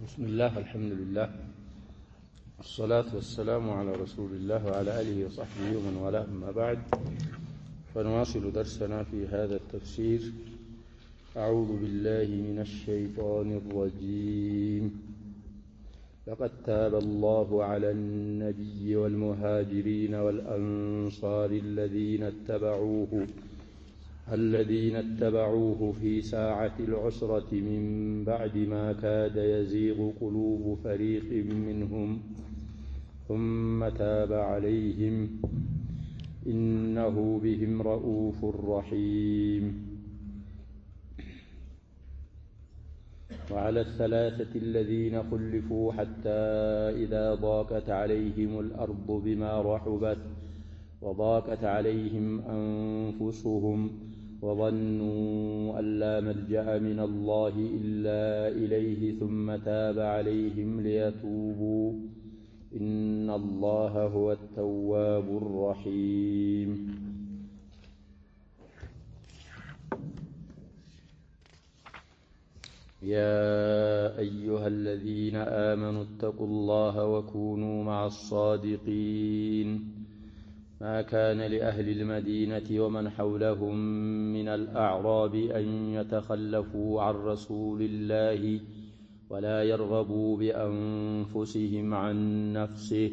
بسم الله الحمد لله الصلاة والسلام على رسول الله وعلى آله وصحبه ومن والاه أما بعد فنواصل درسنا في هذا التفسير. أعوذ بالله من الشيطان الرجيم. لقد تاب الله على النبي والمهاجرين والأنصار الذين اتبعوه في ساعة العسرة من بعد ما كاد يزيغ قلوب فريق منهم ثم تاب عليهم إنه بهم رؤوف رحيم. وعلى الثلاثة الذين خلفوا حتى إذا ضاقت عليهم الأرض بما رحبت وضاقت عليهم أنفسهم وظنوا أن لا ملجأ من الله إلا إليه ثم تاب عليهم ليتوبوا إن الله هو التواب الرحيم. يا أيها الذين آمنوا اتقوا الله وكونوا مع الصادقين. ما كان لأهل المدينة ومن حولهم من الأعراب أن يتخلفوا عن رسول الله ولا يرغبوا بأنفسهم عن نفسه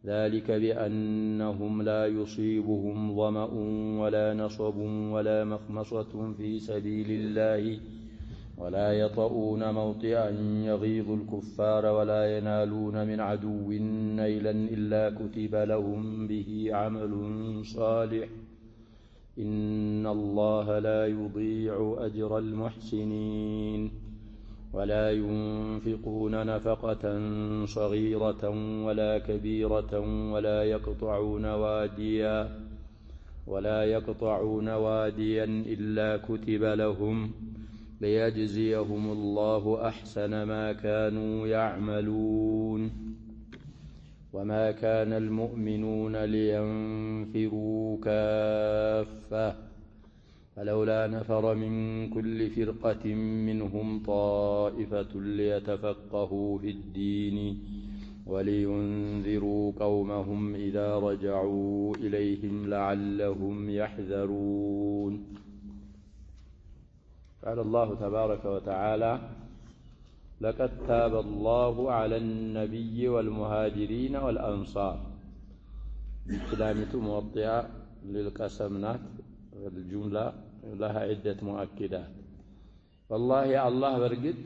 ذلك بأنهم لا يصيبهم ظمأ ولا نصب ولا مخمصة في سبيل الله ولا يطؤون موطئا يغيظ الكفار ولا ينالون من عدو نيلا إلا كتب لهم به عمل صالح إن الله لا يضيع أجر المحسنين. ولا ينفقون نفقة صغيرة ولا كبيرة ولا يقطعون واديا إلا كتب لهم ليجزيهم الله أحسن ما كانوا يعملون. وما كان المؤمنون لينفروا كافة فلولا نفر من كل فرقة منهم طائفة ليتفقهوا في الدين ولينذروا قومهم إذا رجعوا إليهم لعلهم يحذرون. قال الله تبارك وتعالى: لقد تاب الله على النبي والمهاجرين والأنصار. كلمة موطئة للقسمات والجملة لها عدة مؤكدات. والله الله برقد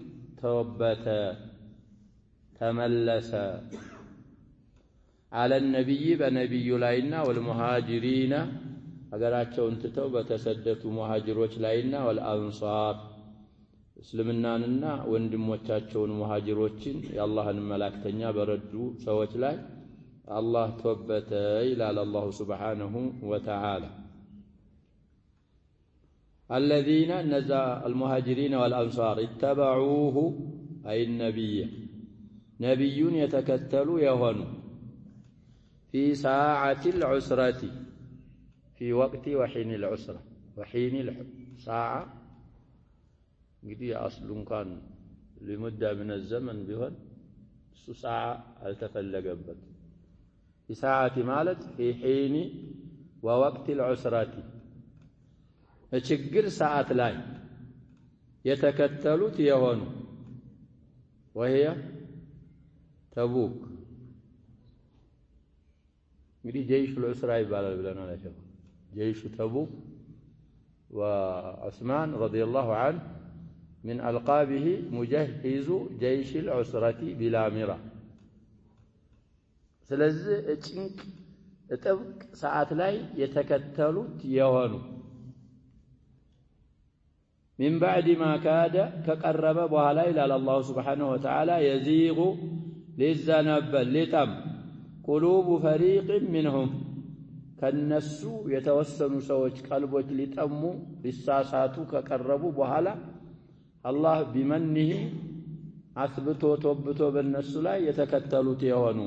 توبت تملس على النبي بنبي لاينا والمهاجرين አገራቸውን ትተው በተሰደቱ ሙሃጅሮች ላይና ወልአንሳር እስልምናንና ወንድሞቻቸውን ሙሃጅሮችን የአላህን መላእክተኛ በረዱ ሰዎች ላይ አላህ ተወበተ ይላል አላሁ ሱብሓነሁ ወተዓላ። الذين نزا المهاجرين والأنصار اتبعوه أي النبي نبيون يتكتلوا يهونوا في ساعة العسرة في وقت وحين العسرة وحين الساعة قدي أصل كان لمدة من الزمن بهن ساعة التفلقبت في ساعة مالت في حين ووقت العسرة اشقر ساعة لاي يتكتلوا يهون وهي تبوك قدي جيش العسرة يبالي بلنا لا شبه جيش تبوك. وعثمان رضي الله عنه من ألقابه مجهز جيش العسرة بلا مرى. سلزي اتشنك اتبك ساعات لاي يتكتلوا يهونوا من بعد ما كاد كقرب بهلا إلى الله سبحانه وتعالى يزيغ للزنبل لتم قلوب فريق منهم ከነሱ የተወሰኑ ሰዎች ቀልቦች ሊጠሙ ሊሳሳቱ ከቀረቡ በኋላ አላህ ቢመንህ አስብቶ ተወብቶ በእነሱ ላይ የተከተሉት የሆኑ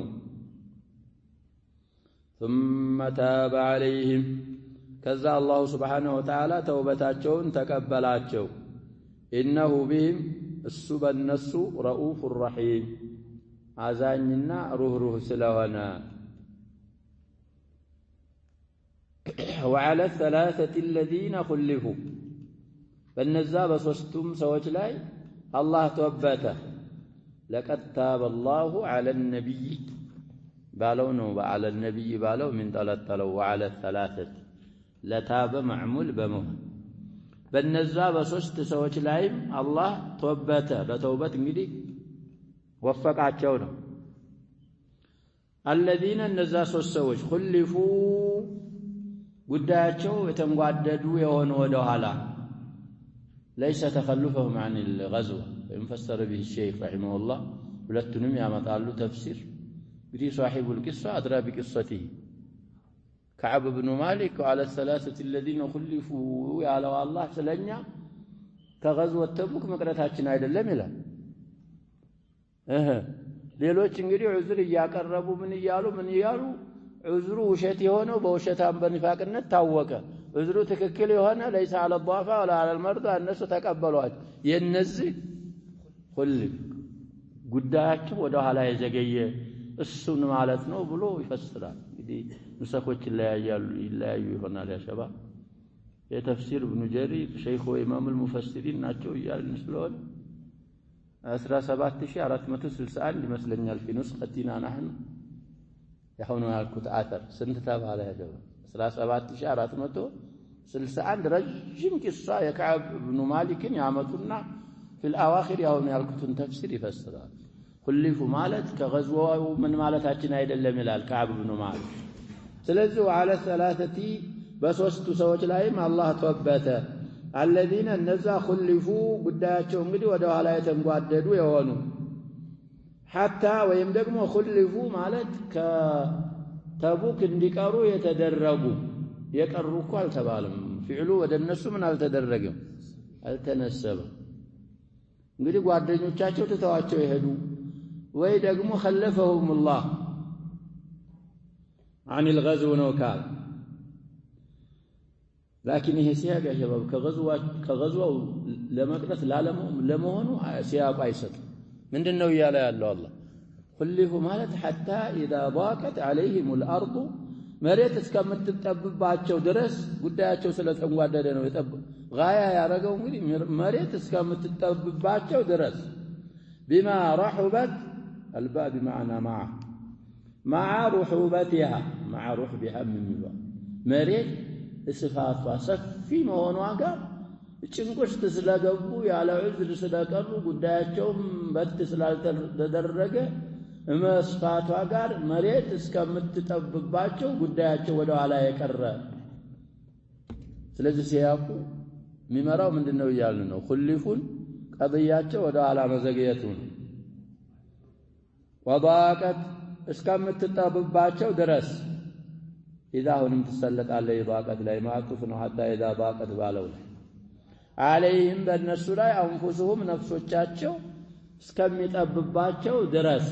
ثم تاب عليهم ከዛ አላሁ ሱብሓነሁ ወተዓላ ተውበታቸውን ተቀበላቸው إنه بهم እሱ በእነሱ ረኡፍ ረሒም አዛኝና ሩህሩህ ስለሆነ وعلى الثلاثة الذين خلفوا በእነዛ በሶስቱም ሰዎች ላይ አላህ ተወበተ لقد تاب الله على النبي ባለው ነው على النبي ባለው ምን ተለተለው وعلى الثلاثة ለታበ معمول በመሆን በእነዛ በሶስት ሰዎች ላይም አላህ ተወበተ ለተውበት እንግዲህ ወፈቃቸው ነው الذين እነዛ ሶስት ሰዎች خلفوا ጉዳያቸው የተንጓደዱ የሆነ ወደ ኋላ ليس تخلفهم عن الغزو يفسر به الشيخ رحمه الله ሁለቱንም ያመጣሉ ተፍሲር እንግዲህ صاحب القصة أدرى بقصته كعب بن مالك وعلى الثلاثة الذين خلفوا على الله ስለኛ ከغزوة ተቡክ መቅረታችን አይደለም ይላል ሌሎች እንግዲህ ዑዝር ያቀረቡ ምን ይያሉ ዑዝሩ ውሸት የሆነው በውሸታም በንፋቅነት ታወቀ ዑዝሩ ትክክል የሆነ ليس على الضعفاء ولا على المرضى እነሱ ተቀበሏቸው የነዚህ ሁሉ ጉዳያቸው ወደ ኋላ የዘገየ እሱን ማለት ነው ብሎ ይፈስራል እንግዲህ ንሰኮች ይለያዩ ይሆናል ያ ሸባብ የተፍሲር ኢብኑ ጀሪር ሸይኹ ኢማም المفسرين ናቸው ይያልን ስለሆነ 17461 ይመስለኛል في نسختنا نحن يحونوا ያልኩት አተር ስንት ተባለ ያደው 17461 ረጅም ቂሷ የከዓብ ኢብኑ ማሊክን ያመጡና في الاواخر ያሁን ያልኩትን ተፍሲር ይፈስራል ሁልፉ ማለት ከغزوው ምን ማለታችን አይደለም ይላል ከዓብ ኢብኑ ማሊክ ስለዚህ وعلى الثلاثه በሶስቱ ሰዎች ላይም አላህ ተወበተ الذين እነዛ خلفوا ጉዳያቸው እንግዲህ ወደ ኋላ የተንጓደዱ የሆኑ حتى ወይም ደግሞ خلفوا ማለት ከተቡክ እንዲቀሩ የተደረጉ የቀሩ እኮ አልተባለም ፍዕሉ ወደ እነሱ ምን አልተደረገም አልተነሰበም እንግዲህ ጓደኞቻቸው ተተዋቸው ይሄዱ ወይ ደግሞ خلفهم الله عن الغزو ነው ካል لكن هي سياق يا شباب كغزوه ለመቅረት ለመሆኑ ሲያቁ አይሰጥ ምንድነው ይያለ ያለው አላህ خلفوا ማለት حتى اذا ضاقت عليهم الارض መሬት እስከምትጠብባቸው ድረስ ጉዳያቸው ስለተንጓደደ ነው غايه ያረጋው እንግዲህ መሬት እስከምትጠብባቸው ድረስ بما رحبت الباء بمعنى مع رحوبتها مع رحبها من መሬት እስፋቷ ሰፊ መሆኗ ጋር ጭንቆች ተስላገቡ ያለ ዑዝር ስለቀሩ ጉዳያቸውም በት ስላልተደረገ መስፋቷ ጋር መሬት እስከምትጠብባቸው ጉዳያቸው ወደ ኋላ የቀረ ስለዚህ ሲያቁ የሚመራው ምንድነው ይያልን ነው خلفون ቀضያቸው ወደ ኋላ መዘግየቱ ነው وضاقت እስከምትጠብባቸው ድረስ إذا هم تسلط على ضاقت لا معطوف حتى إذا ضاقت بالو عليهم በእነሱ ላይ አንፉሱሁም ነፍሶቻቸው እስከሚጠብባቸው ድረስ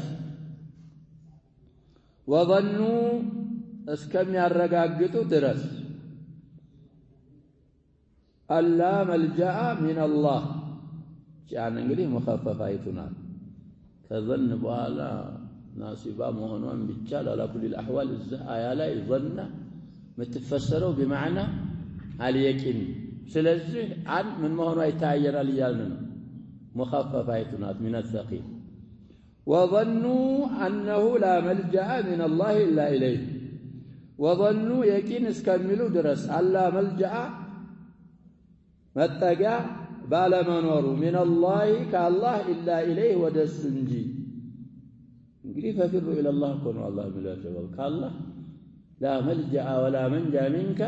وظنوا እስከሚያረጋግጡ ድረስ ألا ملجأ من الله ያን እንግዲህ مخففايتنا ከظن በኋላ ناصبا مهونون بيتشال على كل الاحوال الآية لا ظن متفسروا بمعنى اليقين ስለዚህ አን ምን መሆኑ አይታየራል ይያልን ነው مخففايتنا من الثقيل وظنوا انه لا ملجأ من الله الا اليه وظنوا يقين እስከሚሉ ድረስ አላ መልጃ መጠጋ ባለመኖሩ من الله كالله الا اليه ወደሱ እንጂ እንግዲህ ففروا الى الله كونوا الله بلا شباب كالله لا ملجأ ولا منجا منك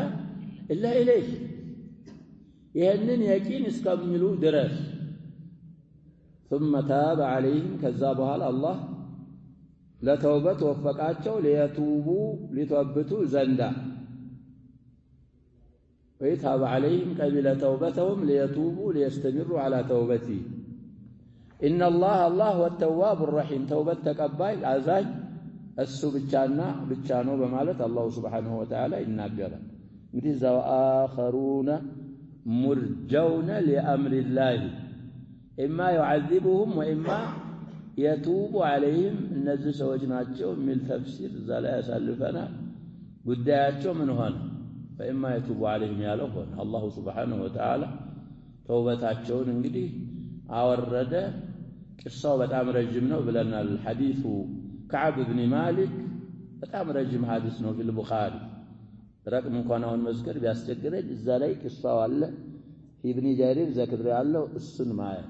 الا اليه ይሄንን يقين እስከሚሉ ድረስ ثم تاب عليهم ከዛ በኋላ አላህ ለተውበት ወፈቃቸው ليتوبوا لتوبتوا ዘንዳ ويتاب عليهم قبل توبتهم ليتوبوا ليستمروا على توبته إن الله هو التواب الرحيم توبة تقبل عزاج السبجانا بجانو بمالت الله سبحانه وتعالى يناغر እንግዲህ ዘዋአኸሩነ ሙርጀውነ لأمر الله ኢማ يعذبهم ወኢማ يتوب عليهم እነዚህ ሰዎች ናቸው የሚል ተፍሲር እዛ ላይ ያሳልፈናል። ጉዳያቸው ምን ሆነ? فإما يتوب عليهم ያለው ሆነ። አላሁ ሱብሓነሁ ወተዓላ ተውበታቸውን እንግዲህ አወረደ። ቅሳው በጣም ረጅም ነው ብለናል። ሐዲሱ ከዓብ ብን ማሊክ በጣም ረጅም ሐዲስ ነው ፊል ቡኻሪ። ረቅም እንኳን አሁን መዝከር ቢያስቸግረኝ እዛ ላይ ቅሳው አለ። ኢብኑ ጀሪር ዘክር ያለው እሱን ማየት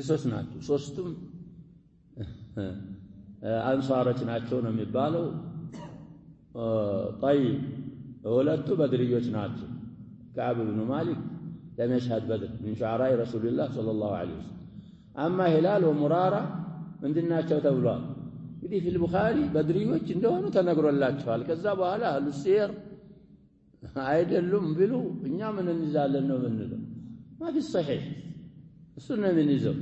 ሶስት ናቸው። ሶስቱም አንሷሮች ናቸው ነው የሚባለው። طيب ሁለቱ በድርዮች ናቸው። ከዓብ ብን ማሊክ لم يشهد بدر من شعراء رسول الله صلى الله عليه وسلم أما هلال ومرارة ምንድናቸው ተብሏል። እንግዲህ ፊል ቡኻሪ በድርዮች እንደሆኑ ተነግሮላቸዋል። ከዛ በኋላ አህሉ ሲር አይደሉም ቢሉ እኛ ምን እንይዛለን ነው የምንለው። ማፊ ሰሒህ እሱ ነው የምንይዘው።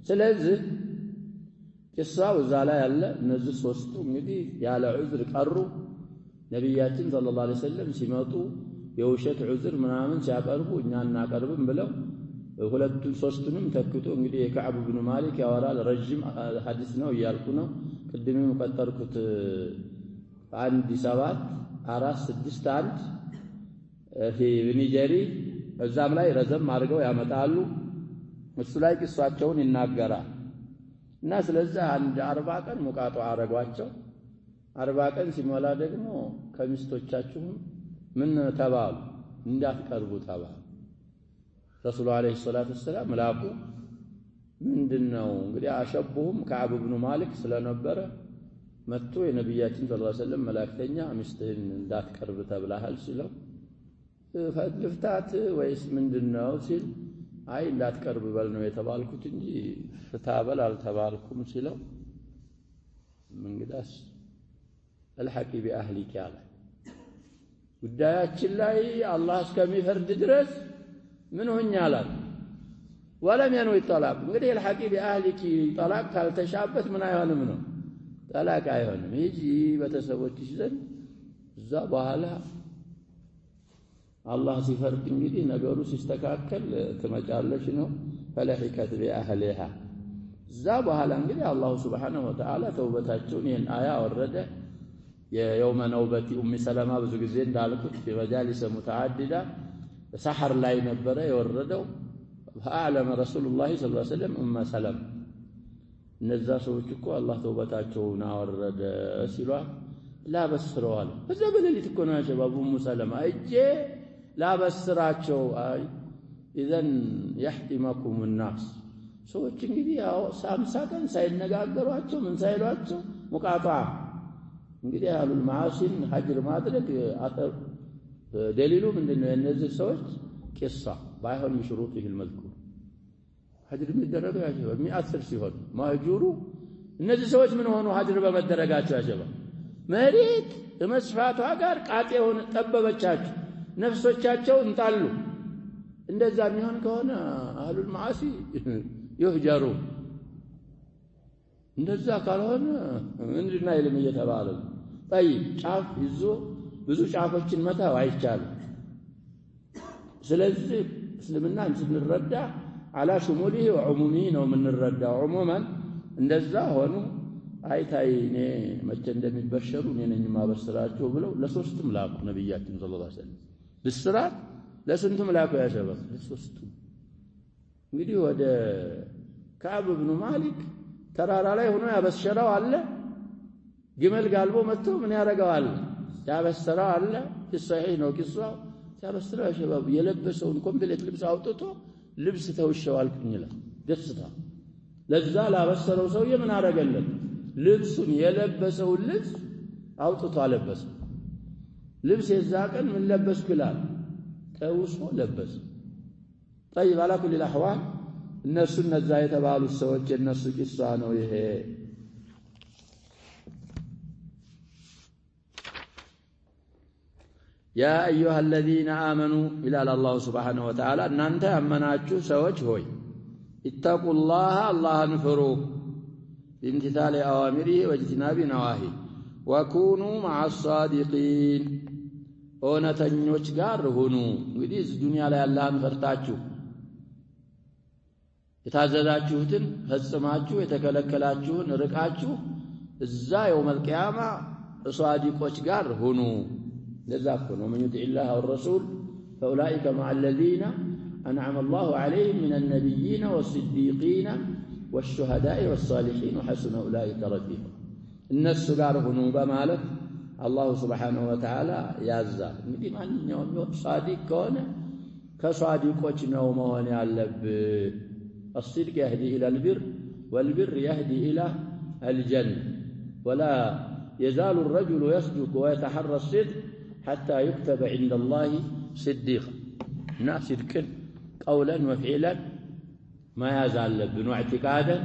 ስለዚህ ቂሳው እዛ ላይ ያለ እነዚህ ሶስቱ እንግዲህ ያለ ዑዝር ቀሩ። ነቢያችን ሰለላሁ ዐለይሂ ወሰለም ሲመጡ የውሸት ዑዝር ምናምን ሲያቀርቡ እኛ እናቀርብም ብለው ሁለቱን ሶስቱንም ተክቶ እንግዲህ የከዓብ ብን ማሊክ ያወራል። ረጅም ሐዲስ ነው እያልኩ ነው። ቅድምም ቀጠርኩት 1 7 4 6 1 ኢብኑ ጀሪር እዛም ላይ ረዘም አድርገው ያመጣሉ። እሱ ላይ ቂሷቸውን ይናገራል። እና ስለዚህ አንድ 40 ቀን ሙቃጧ አረጓቸው። 40 ቀን ሲሞላ ደግሞ ከሚስቶቻችሁም ምን ተባሉ? እንዳትቀርቡ ተባሉ። ረሱሉ አለይሂ ሰላቱ ወሰላም ላቁ። ምንድነው እንግዲህ አሸቡሁም ከዓብ ብን ማሊክ ስለነበረ መጥቶ የነቢያችን ሰለላሁ ዐለይሂ ወሰለም መላእክተኛ ሚስትህን እንዳትቀርብ ተብለሃል ሲለው ልፍታት ወይስ ምንድነው ሲል አይ እንዳትቀርብ በል ነው የተባልኩት እንጂ ፍታ በል አልተባልኩም ሲለው እንግዳስ አልሐቂ ቢአህሊክ ያለ ጉዳያችን ላይ አላህ እስከሚፈርድ ድረስ ምን ሆኛላል ወለም የነው ይጠላቅ። እንግዲህ አልሐቂ ቢአህሊክ ጠላቅ ካልተሻበት ምን አይሆንም ነው ጠላቅ አይሆንም። ይጂ በተሰቦችሽ ዘንድ እዛ በኋላ አላህ ሲፈርድ እንግዲህ ነገሩ ሲስተካከል ትመጫለሽ ነው። ፈለሂከት ቢአህሊሃ እዛ በኋላ እንግዲህ አላሁ ሱብሓነሁ ወተዓላ ተውበታቸውን ይህን አያ ወረደ። የየውመ ነውበቲ ኡሚ ሰለማ ብዙ ጊዜ እንዳልኩት በመጃሊስ ሙተዓዲዳ ሰሐር ላይ ነበረ የወረደው። ፈአዕለመ ረሱሉላህ ሰለላሁ ዐለይሂ ወሰለም ኡመ ሰለማ እነዛ ሰዎች እኮ አላህ ተውበታቸውን አወረደ ሲሏል ላበስረዋል። በዛ በሌሊት እኮ ነው ያሸባቡ ኡሙ ሰለማ እጄ ላበስራቸው። አይ ኢዘን يحتمكم الناس ሰዎች እንግዲህ ያው 50 ቀን ሳይነጋገሯቸው ምን ሳይሏቸው ሙቃጣ እንግዲህ አሉል ማዓሲን ሀጅር ማድረግ አጠር ደሊሉ ምንድነው? እነዚህ ሰዎች ቂሳ ባይሆን ሽሩጥ ይል መዝኩር ሀጅር የሚደረገው ያጀባ የሚአስር ሲሆን ማህጁሩ እነዚህ ሰዎች ምን ሆኑ? ሀጅር በመደረጋቸው ያጀባ መሬት መስፋቷ ጋር ቃጤውን ጠበበቻቸው፣ ነፍሶቻቸው እንጣሉ። እንደዛ የሚሆን ከሆነ አህሉል ማዓሲ ይህጀሩ። እንደዛ ካልሆነ ምንድነው አይልም እየተባለ طيب ጫፍ ይዞ ብዙ ጫፎችን መታው አይቻልም። ስለዚህ እስልምናን ስንረዳ على شموله وعمومه ነው የምንረዳው። عموما እንደዛ ሆኑ አይታይኔ መቼ እንደሚበሸሩ እኔ ነኝ ማበስራቸው ብለው ለሶስቱም ላቁ ነብያችን ሰለላሁ ዐለይሂ ወሰለም ብስራት ለስንቱም ላቁ ያሸበው ለሶስቱም። እንግዲህ ወደ ከዓብ ብን ማሊክ ተራራ ላይ ሆኖ ያበሰረው አለ። ግመል ጋልቦ መጥቶ ምን ያረጋዋል? ያበሰረው አለ። ፍሰህ ነው ቂሷው። ያበሰረው ሸባብ የለበሰውን ኮምፕሌት ልብስ አውጥቶ ልብስ ተውሸዋል ኩኝላ ደስታ ለዛ ላበሰረው ሰውዬ ምን አረገለት? ልብሱን የለበሰውን ልብስ አውጥቶ አለበሰ። ልብስ የዛ ቀን ምን ለበስኩ ይላል ተውሶ ለበሰ። طيب على كل الاحوال እነሱ እነዛ የተባሉት ሰዎች የነሱ ቂሷ ነው ይሄ። ያ አዩሃ الذين آمنوا ይላል አላሁ ሱብሓነሁ ወተዓላ እናንተ ያመናችሁ ሰዎች ሆይ ኢተቁላህ አላህን ፍሩ بامتثال أوامره واجتناب نواهيه وكونوا مع الصادقين እውነተኞች ጋር ሁኑ። እንግዲህ እዚህ ዱንያ ላይ አላህን ፈርታችሁ የታዘዛችሁትን ፈጽማችሁ የተከለከላችሁን ርቃችሁ እዛ የውመል ቂያማ ሷዲቆች ጋር ሁኑ። ለዛ እኮ ነው መን ዩጢዒላህ ወረሱል ፈኡላኢከ መዐ አለዚነ አንዐመ አላሁ ዐለይሂም ሚነ ነቢይነ ወስዲቂነ ወሹሀዳኢ ወሳሊሒን ወሐሱነ ኡላኢከ ረፊቃ እነሱ ጋር ሁኑ በማለት አላሁ ስብሓነሁ ወተዓላ ያዛል። እንግዲህ ማንኛውም ሷዲቅ ከሆነ ከሷዲቆች ነው መሆን ያለብህ። الصدق يهدي إلى البر والبر يهدي إلى الجنة ولا يزال الرجل يصدق ويتحرى الصدق حتى يكتب عند الله صديقا. الناس صدق قولا وفعلا ما يزال لبن واعتقادا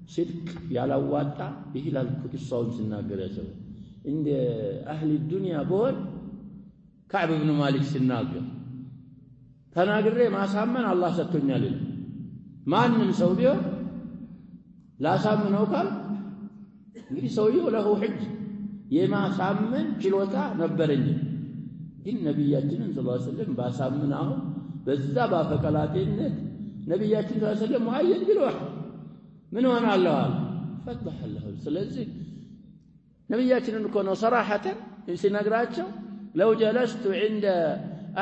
صدق يالواطا إلى الكتسون سناقر يسوي عند أهل الدنيا بول كعب بن مالك سناقر تناقر ما سامن الله ستنيا لله ማንም ሰው ቢሆን ላሳምነው ካል እንግዲህ ሰውየው ለሁ ሕጅ የማሳመን ችሎታ ነበረኝ። ግን ነቢያችንን ሰለላሁ ዐለይሂ ወሰለም ባሳምነው በዛ ባፈቀላጤነት ነቢያችን ሰለላሁ ዐለይሂ ወሰለም ሙአየድ ቢልዋህ ምን ሆናለሁ አለ ፈድሐለሁ። ስለዚህ ነቢያችንን እኮ ነው ሰራሐተን ሲነግራቸው ለው ጀለስቱ ዐንደ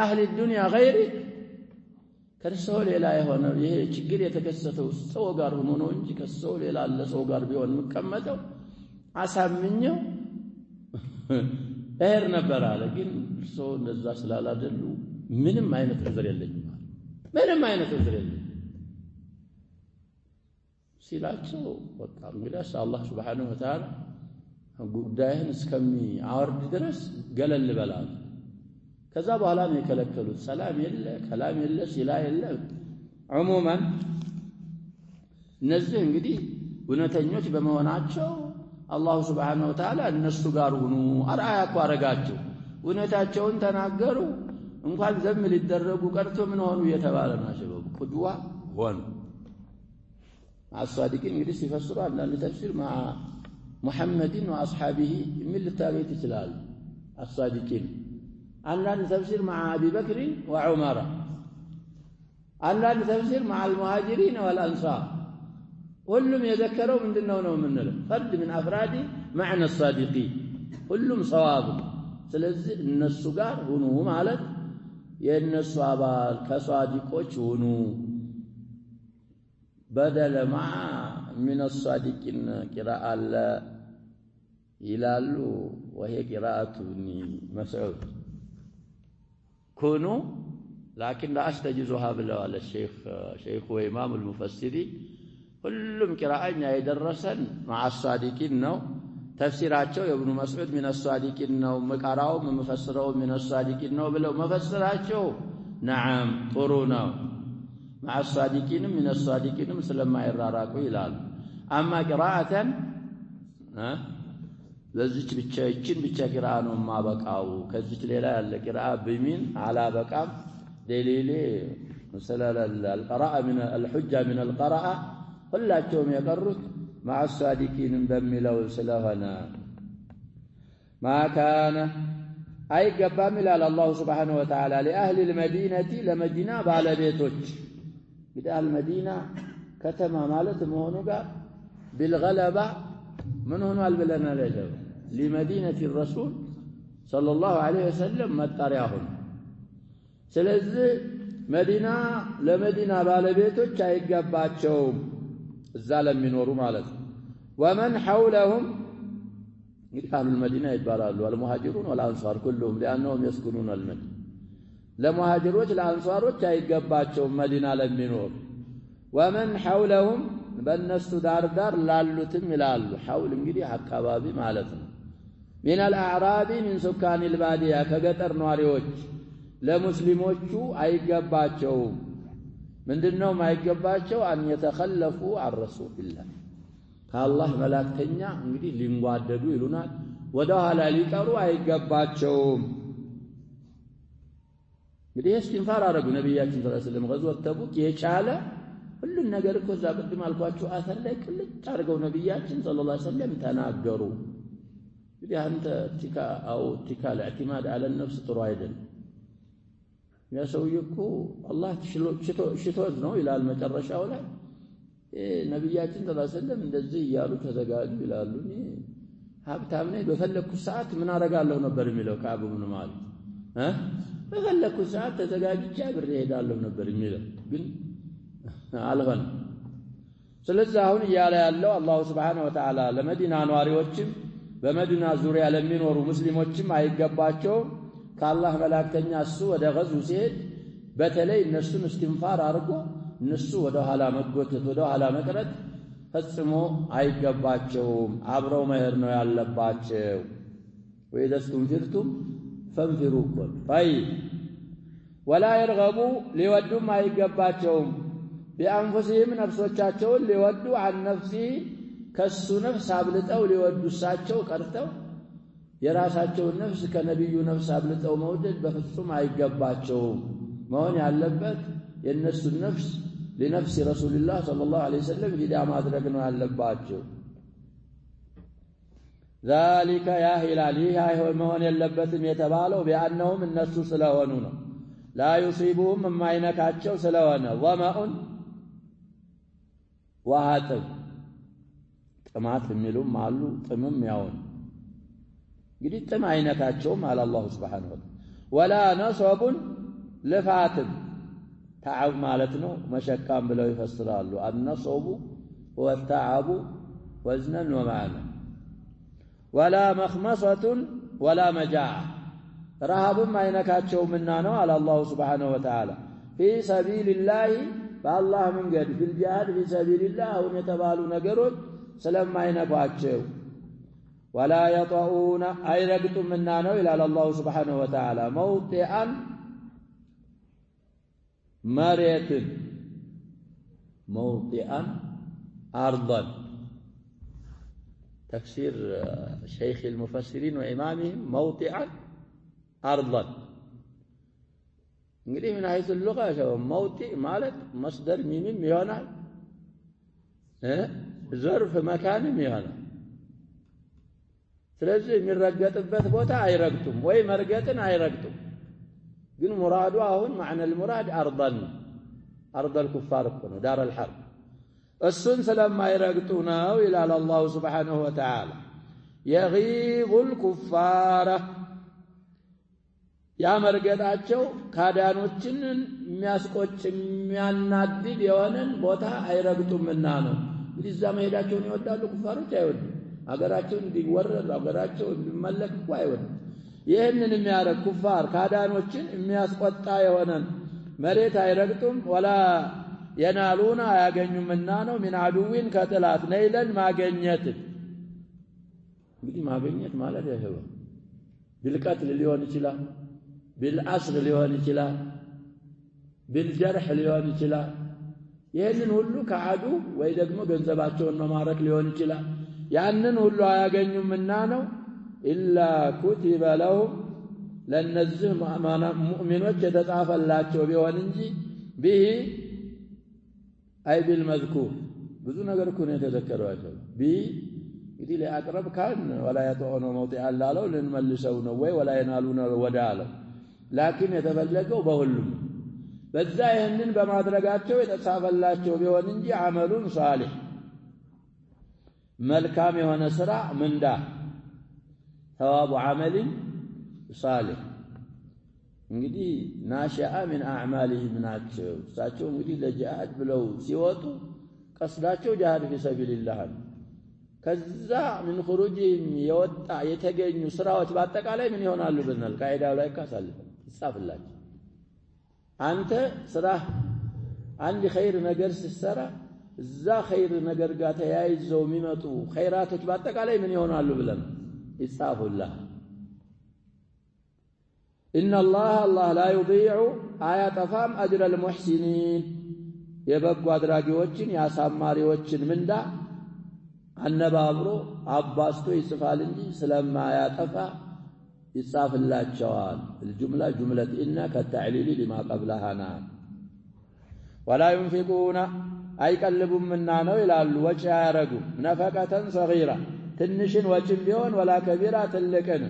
አህሊ ዱንያ ገይሪ ከሰው ሌላ የሆነ ይሄ ችግር የተከሰተው ሰው ጋር ሆኖ ነው እንጂ ከሰው ሌላ አለ ሰው ጋር ቢሆን መቀመጠው አሳምኘው እህር ነበር አለ። ግን ሰው እንደዛ ስላላደሉ ምንም አይነት ዕዝር የለኝም አለ። ምንም አይነት ዕዝር የለኝም ሲላቸው በቃ እንግዲህ አላህ ሱብሓነሁ ወተዓላ ጉዳይህን እስከሚያወርድ ድረስ ገለል በላል። ከዛ በኋላ ነው የከለከሉት። ሰላም የለ ከላም የለ ሲላ የለ። ዑሙማን እነዚህ እንግዲህ እውነተኞች በመሆናቸው አላሁ ሱብሓነሁ ወተዓላ እነሱ ጋር ሁኑ አርአያ እኮ አረጋቸው። እውነታቸውን ተናገሩ። እንኳን ዘም ሊደረጉ ቀርቶ ምን ሆኑ እየተባለ ናቸው ቁድዋ ሆኑ። አሳዲቂን እንግዲህ ሲፈስሩ አንዳንድ ተፍሲር ማ ሙሐመድን ወአስሓቢሂ የሚል ልታገኝ ትችላለህ። አሳዲቂን አንዳንድ ተፍሲር مع أبي بكر وعمر አንዳንድ ተፍሲር مع المهاجرين والأنصار ሁሉም የዘከረው ምንድነው ነው የምንለው فرد من أفراد معنى الصادقين ሁሉም ሰዋብ። ስለዚህ እነሱ ጋር ሁኑ ማለት የእነሱ አባል ከሷዲቆች ሁኑ። بدل مع من الصادقين قراءة ይላሉ وهي قراءة ابن مسعود كونوا لكن لا أستجزها بالله الشيخ وإمام المفسرين كلهم قراءة يدرسن مع الصادقين نو تفسيراتቸው ابن مسعود من الصادقين نو مقراو مفسروا من الصادقين نو بلو مفسراتቸው نعم طرونا مع الصادقين من الصادقين سلما يراراقوا ይላል። أما قراءة ለዚች ብቻ ይችን ብቻ ቂራአ ነው ማበቃው ከዚች ሌላ ያለ ቂራአ በሚን አላበቃም። ደሊሌ መሰላል القراءه من الحجه من القراءه ሁላቸውም የቀሩት مع الصادقين በሚለው ስለሆነ ما كان አይገባም ይላል አላሁ ሱብሓነሁ ወተዓላ لأهل المدينة ለመዲና ባለቤቶች እንግዲህ አልመዲና ከተማ ማለት መሆኑ ጋር بالغلبة من هنا البلنا لجو لمدينة الرسول صلى الله عليه وسلم مطرياهم ስለዚህ መዲና ለመዲና ባለቤቶች አይገባቸውም እዛ ለሚኖሩ ማለት ነው። ومن حولهم أهل المدينة ይባላሉ المهاجرون والأنصار كلهم لأنهم يسكنون المدينة ለሙሃጅሮች ለአንሷሮች አይገባቸውም መዲና ለሚኖሩ ومن حولهم በእነሱ ዳር ዳር ላሉትም ይላሉ። ሐውል እንግዲህ አካባቢ ማለት ነው። من الأعراب من سكان البادية ከገጠር ነዋሪዎች ለሙስሊሞቹ አይገባቸውም። ምንድነው ማይገባቸው? أن يتخلفوا عن رسول الله ከአላህ መላእክተኛ እንግዲህ ሊንጓደዱ ይሉናል ወደ ኋላ ሊቀሩ አይገባቸውም። እንግዲህ እስቲንፋር አረጉ ነብያችን ሰለላሁ ዐለይሂ ወሰለም ገዝወት ተቡክ የቻለ ሁሉን ነገር እኮ እዛ ቅድም አልኳችሁ አተር ላይ ቅልጥ አድርገው ነብያችን ሰለላሁ ዐለይሂ ወሰለም ተናገሩ። እንግዲህ አንተ ቲካ ለእዕቲማድ አለ ነፍስ ጥሩ አይደለም። ያ ሰውዬ እኮ አላህ ሽቶት ነው ይላል መጨረሻው ላይ ነብያችን ሰለላሁ ዐለይሂ ወሰለም እንደዚህ እያሉ ተዘጋጁ ይላሉ። ሀብታም ነኝ በፈለኩት ሰዓት ምን አደርጋለሁ ነበር የሚለው ከአቡ ብን ማሊክ በፈለኩት ሰዓት ተዘጋጅቼ አብሬ እሄዳለሁ ነበር የሚለው ግን አልሆነም። ስለዚህ አሁን እያለ ያለው አላሁ ሱብሓነሁ ወተዓላ ለመዲና ነዋሪዎችም በመዲና ዙሪያ ለሚኖሩ ሙስሊሞችም አይገባቸውም። ከአላህ መላእክተኛ እሱ ወደ ገዙ ሲሄድ በተለይ እነሱን እስትንፋር አድርጎ እነሱ ወደ ኋላ መጎተት ወደ ኋላ መቅረት ፈጽሞ አይገባቸውም። አብረው መሄድ ነው ያለባቸው። ወኢዛ ስቱንፊርቱም ፈንፊሩ ጠይብ ወላ የርገቡ ሊወዱም አይገባቸውም ቢአንፉሲህም ነፍሶቻቸውን ሊወዱ አን ነፍሲ ከሱ ነፍስ አብልጠው ሊወዱ እሳቸው ቀርተው የራሳቸውን ነፍስ ከነቢዩ ነፍስ አብልጠው መውደድ በፍጹም አይገባቸውም። መሆን ያለበት የእነሱን ነፍስ لنفس رسول الله صلى الله عليه وسلم ፊዳ ማድረግ ነው ያለባቸው። ذلك يا هلال ይህ መሆን የለበትም የተባለው ቢአንሁም እነሱ ስለሆኑ ነው። لا يصيبهم የማይነካቸው ስለሆነ ወመኡን ወሃጥም ጥማት የሚሉም አሉ። ጥምም ያውን እንግዲህ ጥም አይነካቸውም አለ አላሁ ሱብሓነሁ ወተዓላ። ወላ ነሰቡን ልፋትም تعب مالتنا مشكام بلو يفسرالو النصب هو التعب وزنا ومعنى. ولا مخمصة ولا مجاعة رهب ما ينكاتشو منانو على الله سبحانه وتعالى في سبيل الله فالله من قد في الجهاد في سبيل الله ونتبالو نقرد سلام ما ينكاتشو. ولا يطعون أي رقط منانو إلى الله سبحانه وتعالى موطئا مريت موطئا أرضا. تفسير شيخ المفسرين وإمامهم موطئا أرضا. እንግዲህ من حيث اللغة موطئ ማለት مصدر ميم ይሆናል ظرف مكانም ይሆናል። ስለዚህ የሚረገጥበት ቦታ አይረግጡም ወይ መርገጥን አይረግጡም። ግን ሙራዱ አሁን معنى المراد أرضا أرض الكفار ነው دار الحرب እሱን ስለማይረግጡ ነው ይላል አላሁ ሱብሓነሁ ወተዓላ። يغيظ الكفار ያ መርገጣቸው ካዳኖችን የሚያስቆጭ የሚያናድድ የሆነን ቦታ አይረግጡምና ነው። እንግዲህ እዛ መሄዳቸውን ይወዳሉ ኩፋሮች አይወዱም። አገራቸውን እንዲወረድ አገራቸው እንዲመለክ እኮ አይወዱም። ይህንን የሚያረግ ኩፋር ካዳኖችን የሚያስቆጣ የሆነን መሬት አይረግጡም። ወላ የናሉና አያገኙምና ነው ሚን አዱዊን ከጥላት ነይለን ማገኘት። እንግዲህ ማገኘት ማለት ይሄው ቢልቀትል ሊሆን ይችላል፣ ቢልአስር ሊሆን ይችላል፣ ቢልጀርህ ሊሆን ይችላል። ይህንን ሁሉ ከአዱ ወይ ደግሞ ገንዘባቸውን መማረክ ሊሆን ይችላል። ያንን ሁሉ አያገኙምና ነው ኢላ ኩቲበ ለሁም ለነዚህ ሙእሚኖች የተጻፈላቸው ቢሆን እንጂ ቢሂ አይ ቢልመዝኩር ብዙ ነገር እኮ ነው የተዘከረው አይደል? ቢሂ እንግዲህ ለአቅረብ ካን ወላ ያጠሆነ መውጢዕ አላለው ልንመልሰው ነው ወይ ወላ የናሉነ ወዳ አለው። ላኪን የተፈለገው በሁሉም በዛ ይህንን በማድረጋቸው የተጻፈላቸው ቢሆን እንጂ አመሉን ሷሊህ መልካም የሆነ ስራ ምንዳ ثواب عمل صالح እንግዲህ ናሻአ من اعمالهم ናቸው። እሳቸው እንግዲህ ለጂሃድ ብለው ሲወጡ ቀስዳቸው ጂሃድ في سبيل الله ከዛ من خروجهم የወጣ የተገኙ ስራዎች በአጠቃላይ ምን ይሆናሉ ብንል ካይዳው ላይ ካሳልፈ ይጻፍላችሁ። አንተ ስራ አንድ ኸይር ነገር ሲሰራ እዛ ኸይር ነገር ጋር ተያይዘው የሚመጡ ኸይራቶች በአጠቃላይ ምን ይሆናሉ ብለን ይጻፉልህ። إن الله لا يضيع አያጠፋም أجر المحسنين የበጎ አድራጊዎችን ያሳማሪዎችን ምንዳ አነባብሮ አባስቶ ይጽፋል እንጂ ስለማያጠፋ ይጻፍላቸዋል። الجملة جملة إن كالتعليل لما قبلها ولا ينفقون አይቀልቡምና ነው ይላሉ። ወጪ ያረጉ ነፈቀተን ሰጊራ ትንሽን ወጪም ቢሆን ወላ ከቢራ ትልቅን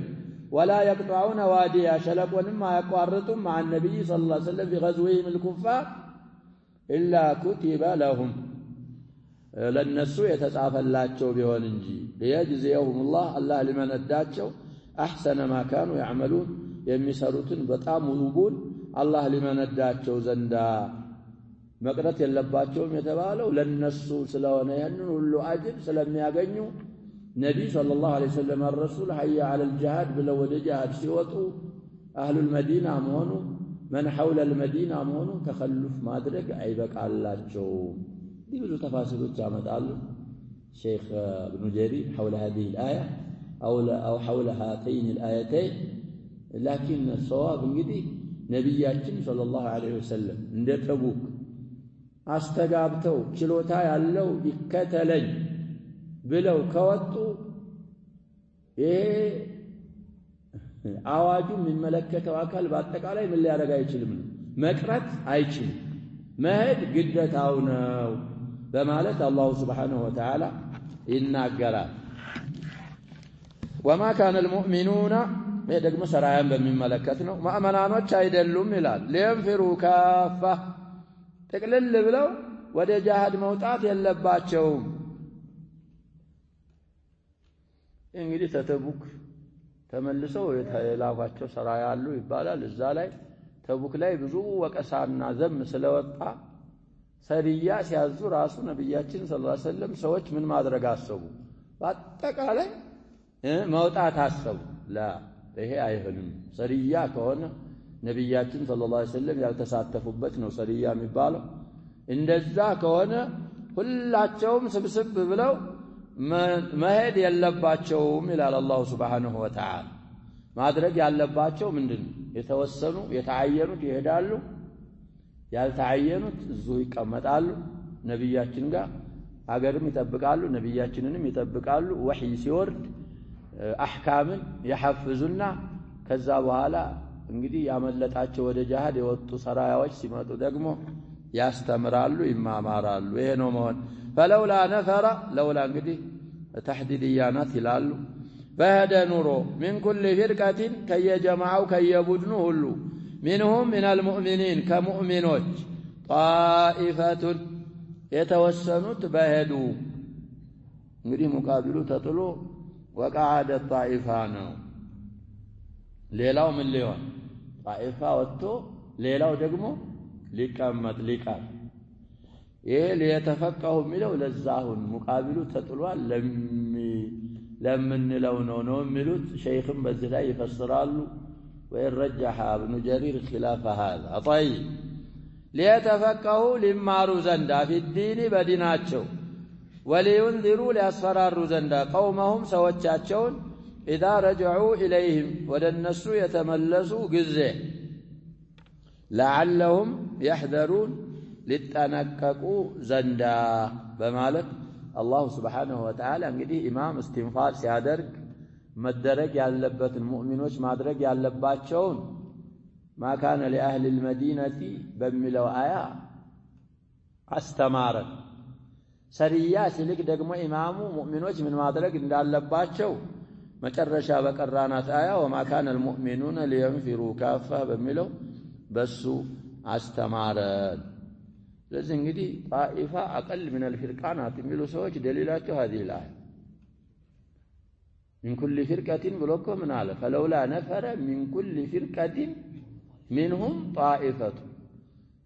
ወላ يقطعون واديا ሸለቆንም አያቋርጡም مع النبي صلى الله عليه وسلم في غزوهم الكفار إلا كتب لهم ለነሱ የተጻፈላቸው ቢሆን እንጂ ሊየጅዚየሁሙላህ አላህ ሊመነዳቸው አሕሰነ ማ ካኑ ያዕመሉን የሚሰሩትን በጣም ውቡን አላህ ሊመነዳቸው ዘንዳ መቅረት የለባቸውም የተባለው ለነሱ ስለሆነ ያንን ሁሉ አጅር ስለሚያገኙ ነቢይ ሰለላሁ ዐለይሂ ወሰለም الرسول حي على الجهاد ብለው ወደ ጂሃድ ሲወጡ አህሉል መዲና መሆኑ من حول المدينة መሆኑ ተخلف ማድረግ አይበቃላቸውም። ብዙ ተፋሲሎች ያመጣሉ ሼክ ኢብኑ ጀሪር حول هذه الآية أو حول هاتين الآيتين لكن الصواب እንግዲህ ነቢያችን ሰለላሁ ዐለይሂ ወሰለም እንደ ተቡክ አስተጋብተው ችሎታ ያለው ይከተለኝ ብለው ከወጡ ይሄ አዋጁ የሚመለከተው አካል በአጠቃላይ ምን ሊያደርግ አይችልም፣ መቅረት አይችልም፣ መሄድ ግዴታው ነው በማለት አላሁ ሱብሓነሁ ወተዓላ ይናገራል። ወማ ካነ አልሙእሚኑና ይሄ ደግሞ ሰራያን በሚመለከት ነው። ሙእሚናኖች አይደሉም ይላል። ሊየንፊሩ ካፋ ጥቅልል ብለው ወደ ጂሃድ መውጣት የለባቸውም። እንግዲህ ተተቡክ ተመልሰው የላኳቸው ሰራያ አሉ ይባላል። እዛ ላይ ተቡክ ላይ ብዙ ወቀሳና ዘም ስለወጣ ሰሪያ ሲያዙ ራሱ ነብያችን ሰለላሁ ዐለይሂ ወሰለም ሰዎች ምን ማድረግ አሰቡ? በአጠቃላይ መውጣት አሰቡ። ላ ይሄ አይሆንም። ሰሪያ ከሆነ ነብያችን ሰለላሁ ዐለይሂ ወሰለም ያልተሳተፉበት ነው ሰሪያ የሚባለው። እንደዛ ከሆነ ሁላቸውም ስብስብ ብለው መሄድ የለባቸውም ይላል አላሁ ሱብሓነሁ ወተዓላ። ማድረግ ያለባቸው ምንድነው? የተወሰኑ የተዓየኑት ይሄዳሉ፣ ያልተዓየኑት እዚሁ ይቀመጣሉ ነብያችን ጋር አገርም ይጠብቃሉ፣ ነብያችንንም ይጠብቃሉ። ወህይ ሲወርድ አህካምን ያሐፍዙና ከዛ በኋላ እንግዲህ ያመለጣቸው ወደ ጂሃድ የወጡ ሰራያዎች ሲመጡ ደግሞ ያስተምራሉ፣ ይማማራሉ። ይሄ ነው መሆን። ፈለውላ ነፈረ ለውላ እንግዲህ ተሕዲድያናት ይላሉ። በሄደ ኑሮ ሚን ኩል ፊርቀቲን ከየጀማዓው ከየቡድኑ ሁሉ ሚንሁም ሚነል ሙእሚኒን ከሙእሚኖች ጣኢፈቱን የተወሰኑት በሄዱ እንግዲህ ሙቃቢሉ ተጥሎ ወቃዓደ ጣኢፋ ነው። ሌላው ምን ሊሆን ጣኢፋ ወጥቶ ሌላው ደግሞ ሊቀመጥ ሊቀር። ይሄ ሊየተፈቀሁ የሚለው ለዛሁን ሙቃቢሉ ተጥሏል ለምንለው ነው የሚሉት ሸይኽም በዚህ ላይ ይፈስራሉ። ወይረጀሐ ኢብኑ ጀሪር ኺላፈ ሃዛ ጠይብ ሊየተፈቀሁ ሊማሩ ዘንዳ ፊዲኒ በዲናቸው ወሊዩንዚሩ ሊያስፈራሩ ዘንዳ ቀውመሁም ሰዎቻቸውን ኢዛ ረጀዑ ኢለይህም ወደ እነሱ የተመለሱ ጊዜ ለዓለሁም የሕዘሩን ሊጠነቀቁ ዘንዳ በማለት አላሁ ስብሓነሁ ወተዓላ እንግዲህ ኢማም እስትንፋር ሲያደርግ መደረግ ያለበትን ሙእሚኖች ማድረግ ያለባቸውን ማካነ ሊአህሊ ልመዲነቲ በሚለው አያ አስተማረን። ሰሪያ ሲልክ ደግሞ ኢማሙ ሙእሚኖች ምን ማድረግ እንዳለባቸው መጨረሻ በቀራናት አያ ወማ ካነ አልሙእሚኑነ ሊየንፊሩ ካፋ በሚለው በሱ አስተማረን። ስለዚህ እንግዲህ ጣኢፋ አቀል ምን አልፊርቃናት የሚሉ ሰዎች ደሊላቸው هذه الآية من كل فرقة ብሎኮ ምን አለ فلولا نفر من كل فرقة منهم طائفة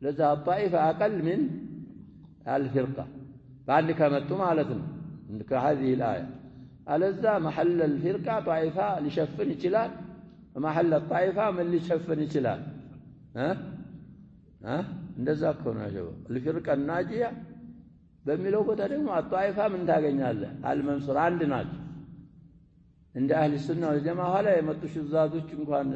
ለዛ الطائفة أقل من الفرقة በአንድ ከመጡ ማለት ነው ከهذه الآية አለዛ محل الفرقة طائفة ሊሸፍን ይችላል محل الطائفة ምን ሊሸፍን ይችላል እንደዛ እኮ ነው ያለው الفرقة الناجية በሚለው ቦታ ደግሞ الطائفة ምን ታገኛለህ አልመንሱር አንድ ናቸው እንደ አህሊ ሱና ወልጀማ ኋላ የመጡ ሽዛዞች እንኳን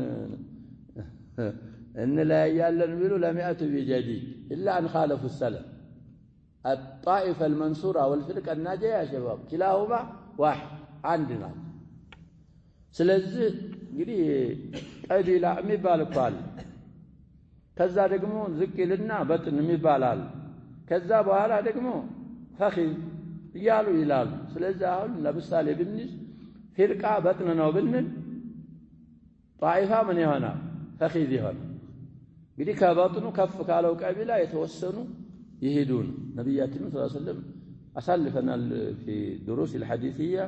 እንለያያለን ቢሉ ለሚአቱ ቢጀዲድ ኢላ አን ኻለፉ السلف الطائفة المنصورة والفرقة الناجية يا شباب كلاهما واحد አንድ ናቸው። ስለዚህ እንግዲህ ቀቢላ የሚባል እኮ አለ። ከዛ ደግሞ ዝቅልና በጥን የሚባላል ከዛ በኋላ ደግሞ ፈኺዝ እያሉ ይላሉ። ስለዚህ አሁን ለምሳሌ ብንይዝ ፊርቃ በጥን ነው ብንል ጣኢፋ ምን ይሆናል ፈኺዝ ይሆናል። እንግዲህ ከበጥኑ ከፍ ካለው ቀቢላ የተወሰኑ ይሄዱን ነብያችን ሰለላሁ ዐለይሂ ወሰለም أسلفنا في دروس الحديثية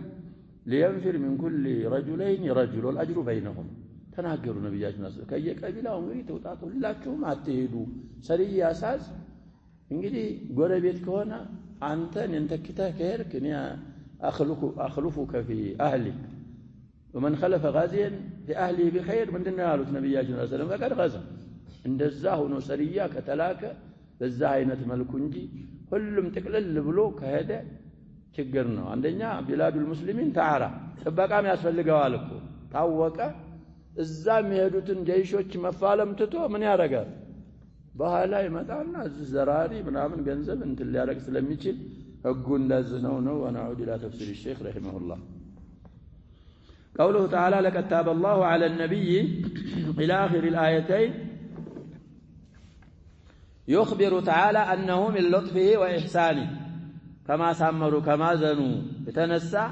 لينفر من كل رجلين رجل والأجر بينهم تناقروا نبياتنا كي قبيلة انغدي توطاطوا لاچوم አትሄዱ سريه اساس እንግዲህ ጎረቤት ከሆነ አንተን እንተክተህ ከሄድክ እኔ اخلفك في اهلك ومن خلف غازيا في اهله بخير ምንድነው ያሉት ነብያችን ሰለላሁ ዐለይሂ ወሰለም ፈቀድ غزا እንደዛ ሆኖ ሰሪያ ከተላከ በዛ አይነት መልኩ እንጂ ሁሉም ጥቅልል ብሎ ከሄደ ችግር ነው አንደኛ ቢላዱል ሙስሊሚን ተዓራ ጥበቃም ያስፈልገዋል እኮ ታወቀ እዛ የሚሄዱትን ጀይሾች መፋለም ትቶ ምን ያደርጋል በኋላ ይመጣና ዘራሪ ምናምን ገንዘብ እንትን ሊያረግ ስለሚችል ህጉ እንደዚህ ነው ወናዑድ ኢላ ተፍሲር الشيخ رحمه الله قوله تعالى لقد تاب الله على النبي إلى آخر الآيتين يخبر تعالى أنه من لطفه وإحسانه كما سمروا كما زنوا يتنسى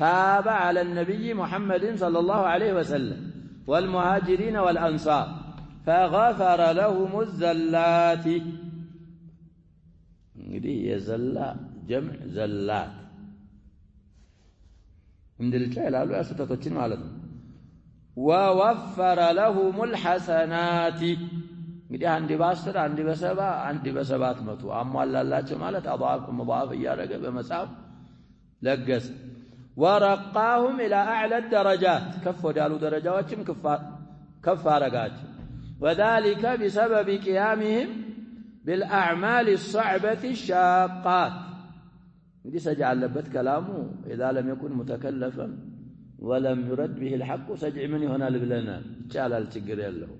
تاب على النبي محمد صلى الله عليه وسلم والمهاجرين والأنصار فغفر لهم الزلات دي يزلا جمع زلات عند الجاهل قالوا يا ستتوچن ማለት ነው ووفر لهم الحسنات እንግዲህ አንድ በ10 አንድ በ70 አንድ በ700 አሟላላቸው ማለት አضعاف مضاعف እያደረገ በመጻፍ ለገሰ ورقاهم الى اعلى الدرجات كف ودالو درجاዎችም كف አረጋቸው وذلك بسبب قيامهم بالاعمال الصعبه الشاقات እንግዲህ ሰጅ አለበት ከላሙ اذا لم يكن متكلفا ولم يرد به الحق ሰጅ ምን ይሆናል ብለናል ይቻላል ችግር የለው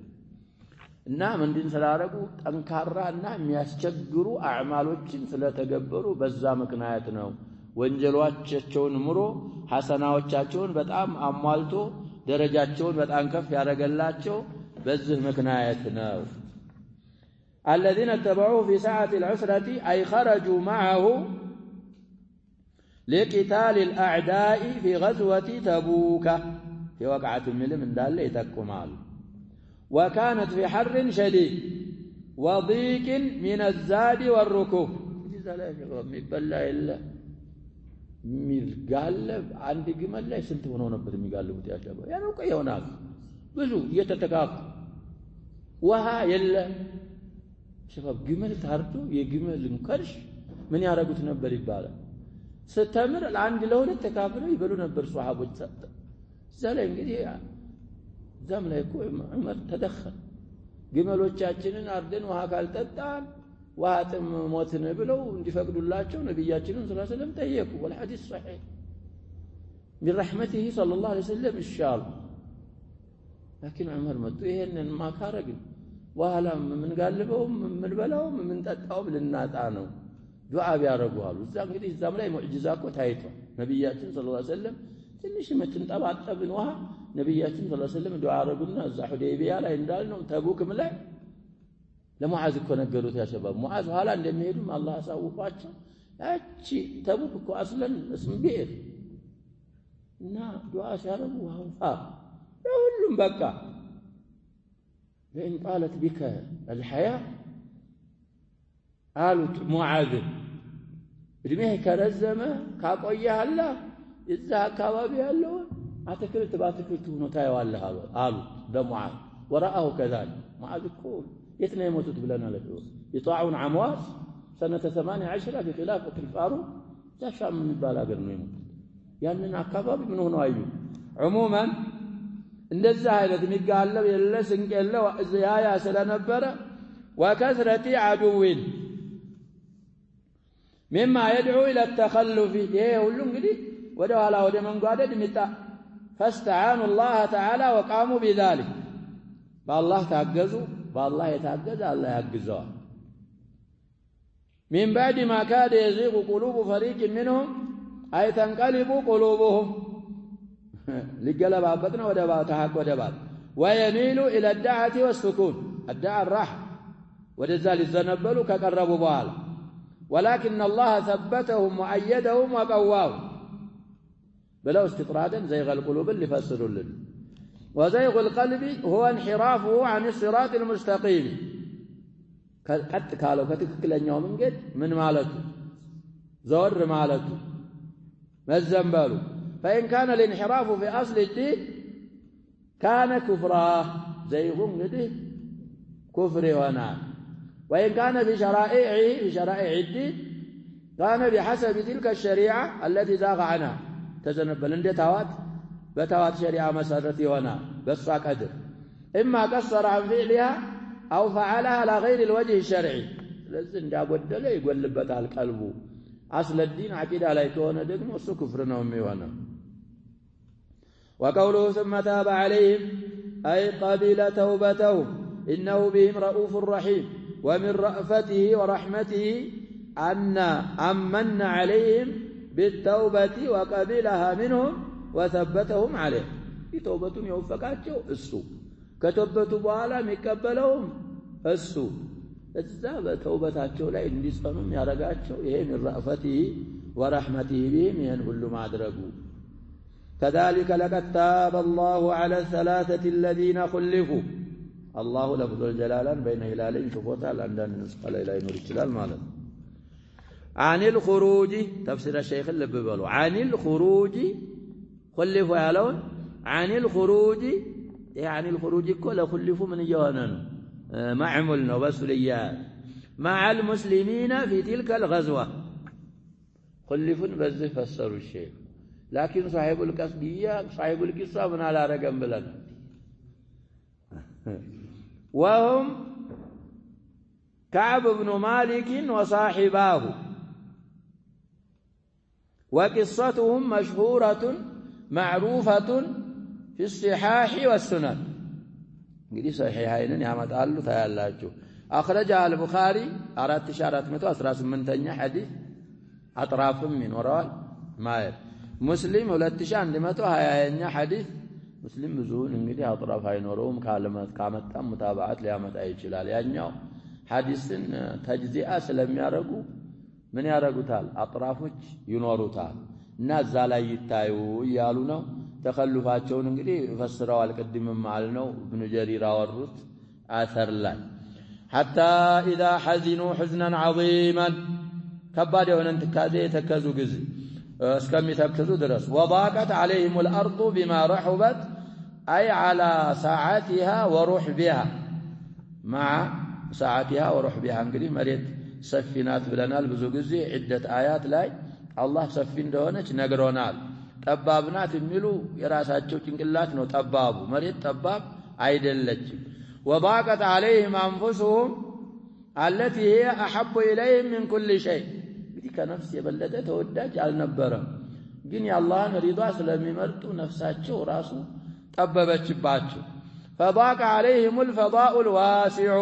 እና ምንድን ስላረጉ ጠንካራና የሚያስቸግሩ አዕማሎችን ስለተገበሩ በዛ ምክንያት ነው ወንጀሎቻቸውን ምሮ ሐሰናዎቻቸውን በጣም አሟልቶ ደረጃቸውን በጣም ከፍ ያደረገላቸው በዚህ ምክንያት ነው الذين اتبعوه في ساعة العسرة أي خرجوا معه لقتال الأعداء في غزوة تبوك في وقعة من دال يتكمال وكانت في حر شديد وضيق من الزاد والركوب إذا لا يبلع إلا ሚጋለብ አንድ ግመል ላይ ስንት ሆነው ነበር የሚጋለቡት ያሻባ ያ ነው ቆየውናል ብዙ እየተተካኩ ውሃ የለ ሸባብ ግመል ታርዶ የግመልን ከርሽ ምን ያረጉት ነበር ይባላል ስተምር ለአንድ ለሁለት ተካፍለው ይበሉ ነበር ሱሐቦች ዘለ እንግዲህ ዛም ላይ እኮ ዑመር ተደخل ግመሎቻችንን አርደን ውሃ ካልጠጣን واطم موتن بلو እንዲፈቅዱላቸው ነብያችንን ሰለላሁ ዐለይሂ ወሰለም ጠየቁ والحديث صحيح من رحمته صلى الله عليه وسلم الشال لكن عمر متو ይሄንን ማካረግ በኋላ ምን ጋልበው ምን በላው ምን ጠጣው ልናጣ ነው ዱዓ ቢያረጉ አሉ እዛ እንግዲህ እዛም ላይ ሙዕጂዛ እኮ ታይቷል ነብያችን ሰለላሁ ዐለይሂ ወሰለም ትንሽ መትንጠባጠብን ውሃ ነብያችን ሰለላሁ ዐለይሂ ወሰለም ዱዓ አረጉና እዛ ሁዴይቢያ ላይ እንዳልነው ተቡክም ላይ ለሙዓዝ እኮ ነገሩት ያ ሸባብ ሙዓዝ ኋላ እንደሚሄዱም አላህ አሳውቋቸው ያቺ ተቡክ እኮ አስለን እስም ቢር እና ዱዓ ሲያረጉ ዋንፋ ሁሉም በቃ ለእን ጣለት ቢከ الحياه قالوا ሙዓዝ እድሜህ ከረዘመ ካቆየህ አላህ እዛ አካባቢ ያለው አትክልት ባትክልት ሆኖ ታየዋለህ አሉ ለሙዓዝ ወራአሁ كذلك ሙዓዝ እኮ يتنا يموتوا بلنا لك يطاعون عمواس سنة 18 في خلافة الفاروق تشام من البلاغر انه يموت يعني አካባቢ ምን ሆነው አዩ عموما እንደዛ አይነት የሚጋለው የለ ስንቅ የለው ያ ስለነበረ وكثرة عدو مما يدعو الى التخلف ይሄ ሁሉ እንግዲህ ወደ ኋላ ወደ መንጓደድ ሚጣ فاستعانوا الله تعالى وقاموا بذلك بالله ታገዙ بالله يتعجز الله يعجزه من بعد ما كاد يزيغ قلوب فريق منهم أي تنقلب قلوبهم لقلب عبتنا ودبات حق ودبات ويميل إلى الدعة والسكون الدعة الراحة ولذلك الزنبلوا كقربوا بال ولكن الله ثبتهم وأيدهم وقواهم بلو استطرادا زيغ القلوب اللي فسروا لنا وزيغ القلب هو انحرافه عن الصراط المستقيم قد قالوا كتكلنيو منجد من مالته زور مالته مزنبالو فإن كان الانحراف في أصل الدين كان كفرا زيهم نده كفر ونار وإن كان في شرائع الدين كان بحسب تلك الشريعة التي زاغ عنها تزنبل اندي بتوات شريعة مسارتي ونار بس قدر إما قصر عن فعلها أو فعلها على غير الوجه الشرعي لازم جابد له يقول لبتها القلب أصل الدين عقيدة لا يكون دقم وسو كفرنا وميوانا وقوله ثم تاب عليهم أي قبل توبتهم إنه بهم رؤوف رحيم ومن رأفته ورحمته أن أمن عليهم بالتوبة وقبلها منهم وثبتهم عليه في توبة يوفقاتهم السوء كتوبة بوالا مكبلهم السوء الزاب توبتاتهم لا يندسونهم يرقاتهم إيه من رأفته ورحمته بهم ينهل ما أدركوا كذلك لقد تاب الله على الثلاثة الذين خلفوا الله لفظ الجلالان بين هلالين شفوتها لأندان نسخة إلى نور الجلال مالا عن الخروج تفسير الشيخ اللي بيقولوا عن الخروج خلفوا يالون عن الخروج يعني الخروج كله خلفوا من يوانن ما عملنا وسليات مع المسلمين في تلك الغزوة خلفوا بز فسروا الشيخ لكن صاحب القصدية صاحب القصة من على رقم بلد وهم كعب بن مالك وصاحباه وقصتهم مشهورة معروفة في الصحاح والسنن እንግዲህ صحيحين ያመጣሉ ታያላችሁ أخرجها البخاري 4418ኛ حديث أطرافም ይኖራል ማለት مسلم 2120ኛ حديث مسلم ብዙውን እንግዲህ አጥራፍ አይኖረውም ካመጣም ሙታባዓት ሊያመጣ ይችላል ያኛው ሐዲስን ተጅዚአ ስለሚያረጉ ምን ያረጉታል አጥራፎች ይኖሩታል እና እዛ ላይ ይታዩ ያሉ ነው ተخلفاቸውን እንግዲህ ፈስረዋል ቅድምም ማለት ነው ابن جرير አወሩት አثر ላይ حتى اذا حزنوا حزنا عظيما ከባድ የሆነን ትካዜ የተከዙ ጊዜ እስከሚተክዙ ድረስ وضاقت عليهم الارض بما رحبت اي على ساعتها ورحبها مع ساعتها ورحبها እንግዲህ መሬት ሰፊናት ብለናል ብዙ ጊዜ عده آيات ላይ አላህ ሰፊ እንደሆነች ነግሮናል ጠባብናት የሚሉ የራሳቸው ጭንቅላት ነው ጠባቡ መሬት ጠባብ አይደለችም وضاقت عليهم انفسهم التي هي احب اليهم من كل شيء እንግዲህ ከነፍስ የበለጠ ተወዳጅ አልነበረም ግን የአላህን ሪዳ ስለሚመርጡ ነፍሳቸው ራሱ ጠበበችባቸው فضاق عليهم الفضاء الواسع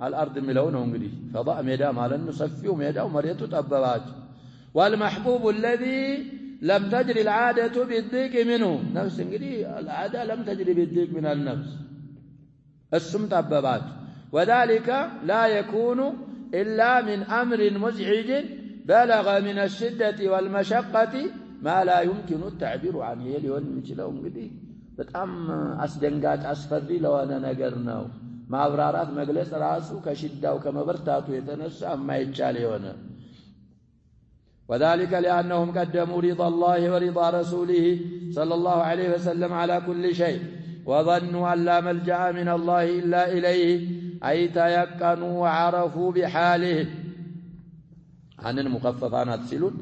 الارض ሚለው ነው እንግዲህ فضاء ሜዳ ማለት ነው ሰፊው ሜዳው መሬቱ ጠበባቸው والمحبوب الذي لم تجري العادة بالضيق منه نفس እንግዲህ العادة لم تجري بالضيق من النفس السم طببات وذلك لا يكون إلا من أمر مزعج بلغ من الشدة والمشقة ما لا يمكن التعبير عنه ሊሆን የሚችለው እንግዲህ በጣም አስደንጋጭ አስፈሪ ለሆነ ነገር ነው ማብራራት መግለጽ ራሱ ከሽዳው ከመበርታቱ የተነሳ የማይቻል የሆነ وذلك لأنهم قدموا رضا الله ورضا رسوله صلى الله عليه وسلم على كل شيء وظنوا أن لا ملجأ من الله إلا إليه أي تيقنوا وعرفوا بحاله عن المخففات سلون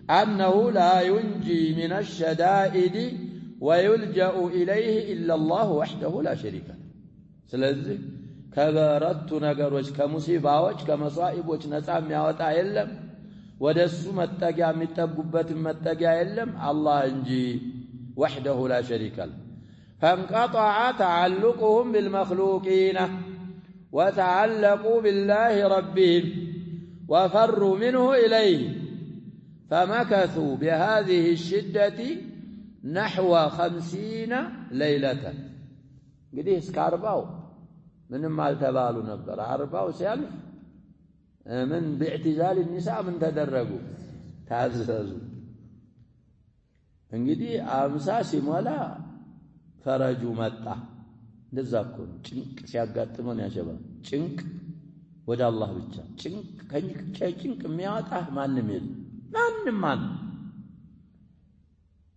أنه لا ينجي من الشدائد ويلجأ إليه إلا الله وحده لا شريك له سلذي كبرت نغروች ከሙሲባዎች ከመሳኢቦች ነፃ የሚያወጣ የለም ወደሱ መጠጊያ የሚጠጉበት መጠጊያ የለም አላህ እንጂ وحده لا شريك له فانقطع تعلقهم بالمخلوقين وتعلقوا بالله ربهم وفروا منه إليه فمكثوا بهذه الشدة نحو 50 ليلة قديه اسكارباو من ما التبالوا نبر عرباو سيالف من باعتزال النساء من تدرجوا تعززوا እንግዲህ 50 ሲሞላ ፈረጁ መጣ እንደዛ እኮ ጭንቅ ሲያጋጥመን ያሸባል ጭንቅ ወደ አላህ ብቻ ጭንቅ የሚያወጣ ማንም የለም من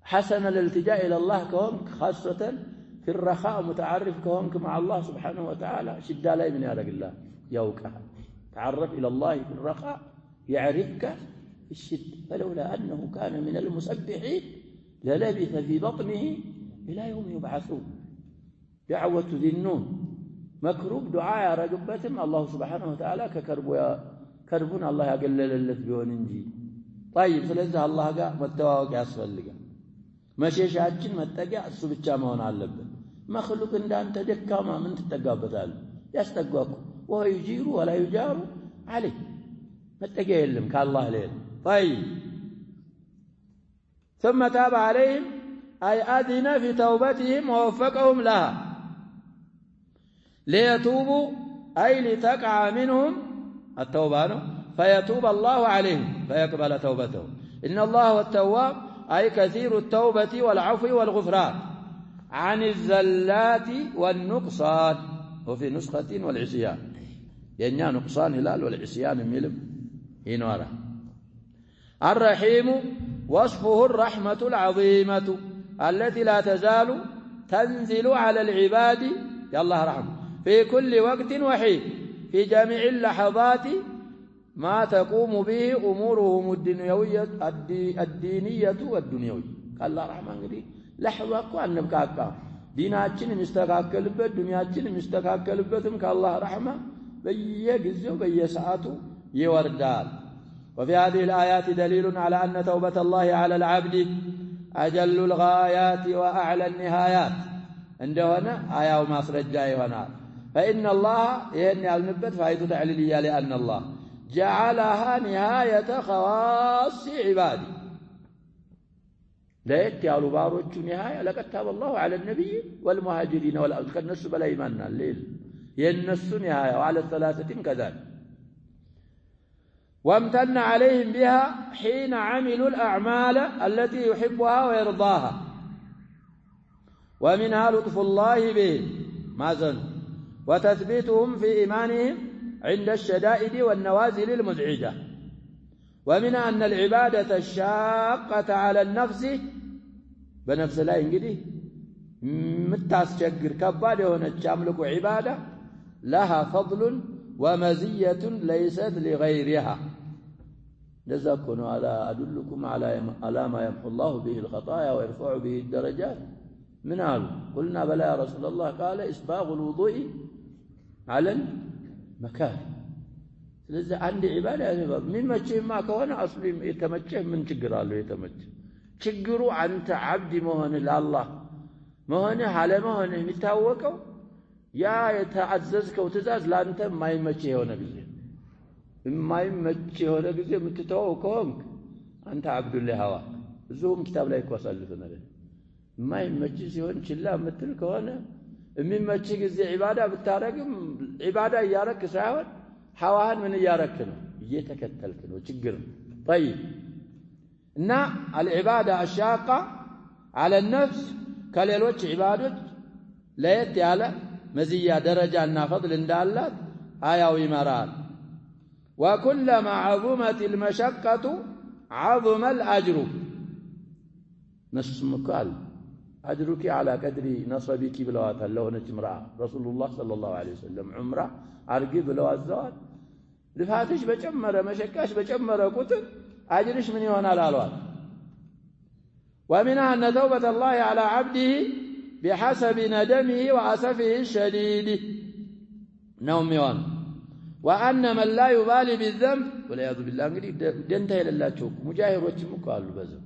حسن الالتجاء إلى الله كونك خاصة في الرخاء متعرف كونك مع الله سبحانه وتعالى شدة لا من يارق الله يوكها تعرف إلى الله في الرخاء يعرفك في الشدة فلولا أنه كان من المسبحين للبث في بطنه إلى يوم يبعثون دعوة ذي النون مكروب دعاء رجبتهم الله سبحانه وتعالى كربنا الله يقلل اللذ بوننجي طيب فلذا الله قال متواوك يصفل لك مشيشاتችን መጠጊያ እሱ ብቻ መሆን አለበት መخلوق እንዳንተ ደካማ ምን ትጠጋበታል ያስጠጋኩ ወይጂሩ ወላ ይጃሩ عليه መጠጊያ የለም ከአላህ ሌላ طيب ثم تاب عليهم أي أذن في توبتهم ووفقهم لها ليتوبوا أي لتقع منهم التوبة فيتوب الله عليهم فيقبل توبتهم إن الله هو التواب أي كثير التوبة والعفو والغفران عن الزلات والنقصان وفي نسخة والعصيان يعني نقصان هلال والعصيان ملم ينورا الرحيم وصفه الرحمة العظيمة التي لا تزال تنزل على العباد يا الله رحمه في كل وقت وحين في جميع اللحظات ما تقوم به أمورهم الدينية والدنيوية قال الله رحمه قال لحظة قوان نبكاكا ديناتين مستقاكل بيت دنياتين مستقاكل بيتم كالله رحمه بيجزو بيسعاتو يوردال وفي هذه الآيات دليل على أن توبة الله على العبد أجل الغايات وأعلى النهايات عندنا آية وما سرجاي هنا فإن الله يعني المبت فايدة تعليلية لأن الله جعلها نهاية خواص عبادي لا يتعلوا باروج نهاية لقد تاب الله على النبي والمهاجرين والأنصار النسب لا إيماننا الليل ينسوا نهاية وعلى الثلاثة كذلك وامتن عليهم بها حين عملوا الأعمال التي يحبها ويرضاها ومنها لطف الله بهم ما زنوا وتثبيتهم في إيمانهم عند الشدائد والنوازل المزعجة ومنها أن العبادة الشاقة على النفس بنفس لا ينقدي متاسجر كباد ونجاملك عبادة لها فضل ومزية ليست لغيرها جزاكم على أدلكم على ما يمحو الله به الخطايا ويرفع به الدرجات من قالوا قلنا بلى يا رسول الله قال إسباغ الوضوء على المكان لذا عندي عبادة من مجه ما كون أصلي يتمجه من شجر الله يتمجه شجروا أنت عبد مهن لله مهن على مهن متوقع يا يتعززك وتزاز لا أنت ما يمجه هنا بزي ما يمجه هنا بزي متتوقعك أنت عبد الله هواك زوم كتاب لا يكوى صلفنا له ما يمجه هون شلا مثلك هنا من مجه زي عبادة بالتارك عبادة يارك ساون حواهن من ياركنا يتكتلكنا وتشجر طيب إن العبادة الشاقة على النفس كاليلوش عبادة لا يتي على مزية درجة أن فضل دالات آية وإمارات وكلما عظمت المشقة عظم الأجر نسمكال أجرك على قدر نصبك بلوات الله نتمرأ رسول الله صلى الله عليه وسلم عمره أرقي بلوات زوال لفاتش بجمرة مشكاش بجمرة كتب أجرش من يوانا الألوات ومنها أن توبة الله على عبده بحسب ندمه وأسفه الشديد نوم يوان وأن من لا يبالي بالذنب والعياذ بالله دنتا إلى الله تشوك مجاهر وجمك قالوا بزم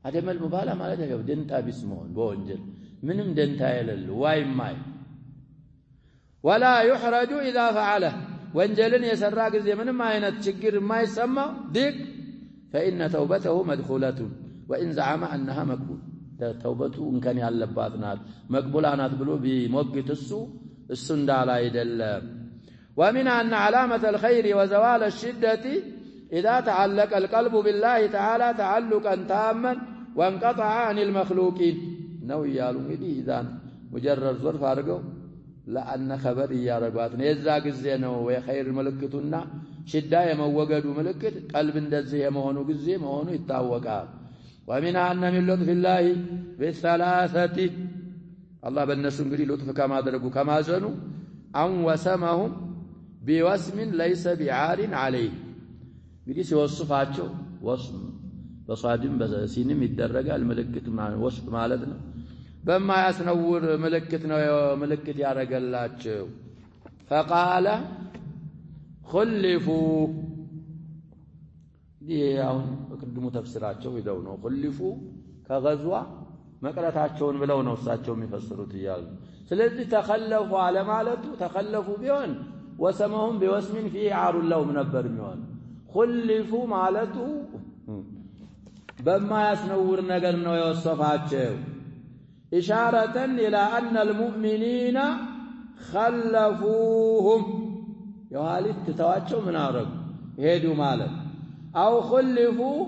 هذا ما المبالغة ما لديه دنتا باسمون بونجل منهم دنتا إلى الوايم ماي ولا يحرج إذا فعله وانجلن يسراق زي من ما ينتشكر ما يسمى ذيك فإن توبته مدخولة وإن زعم أنها مقبول توبته إن كان يالباتنات مقبولانات بلو بموقت السندى لا يدل ومن أن علامة الخير وزوال الشدة إذا تعلق القلب بالله تعالى تعلقا تاما وانقطع عن المخلوقين نوي يالو إذا مجرد ظرف أرقو لأن خبر يا رباطنا يزاق الزينو ويخير ملكتنا شدة يموجد ملكت قلب እንደዚህ የመሆኑ ጊዜ መሆኑ ይታወቃል ومنها أن من لطف الله بالثلاثة الله بالناس እንግዲህ لطف كما درجوا كما زنوا أن وسمهم بوسم ليس بعار عليه እንግዲህ ሲወስፋቸው ወስም በሷድም በሲንም ይደረጋል ምልክት ወስፍ ማለት ነው በማያስነውር ምልክት ነው ምልክት ያረጋላቸው فقال خلفوا ዲያው ቅድሙ ተፍሲራቸው ይደው ነው خلفوا ከغزዋ መቅረታቸውን ብለው ነው እሳቸው የሚፈስሩት ይያሉ ስለዚህ ተخلፉ على ማለቱ ተخلፉ ቢሆን وسمهم بوسم فيه عار لهم ነበር የሚሆን خلفوا ማለቱ በማያስነውር ነገር ነው የወሰፋቸው إشارة إلى أن المؤمنين خلفوهم يوالد تتواجهوا من عرب هيدوا مالا أو خلفوا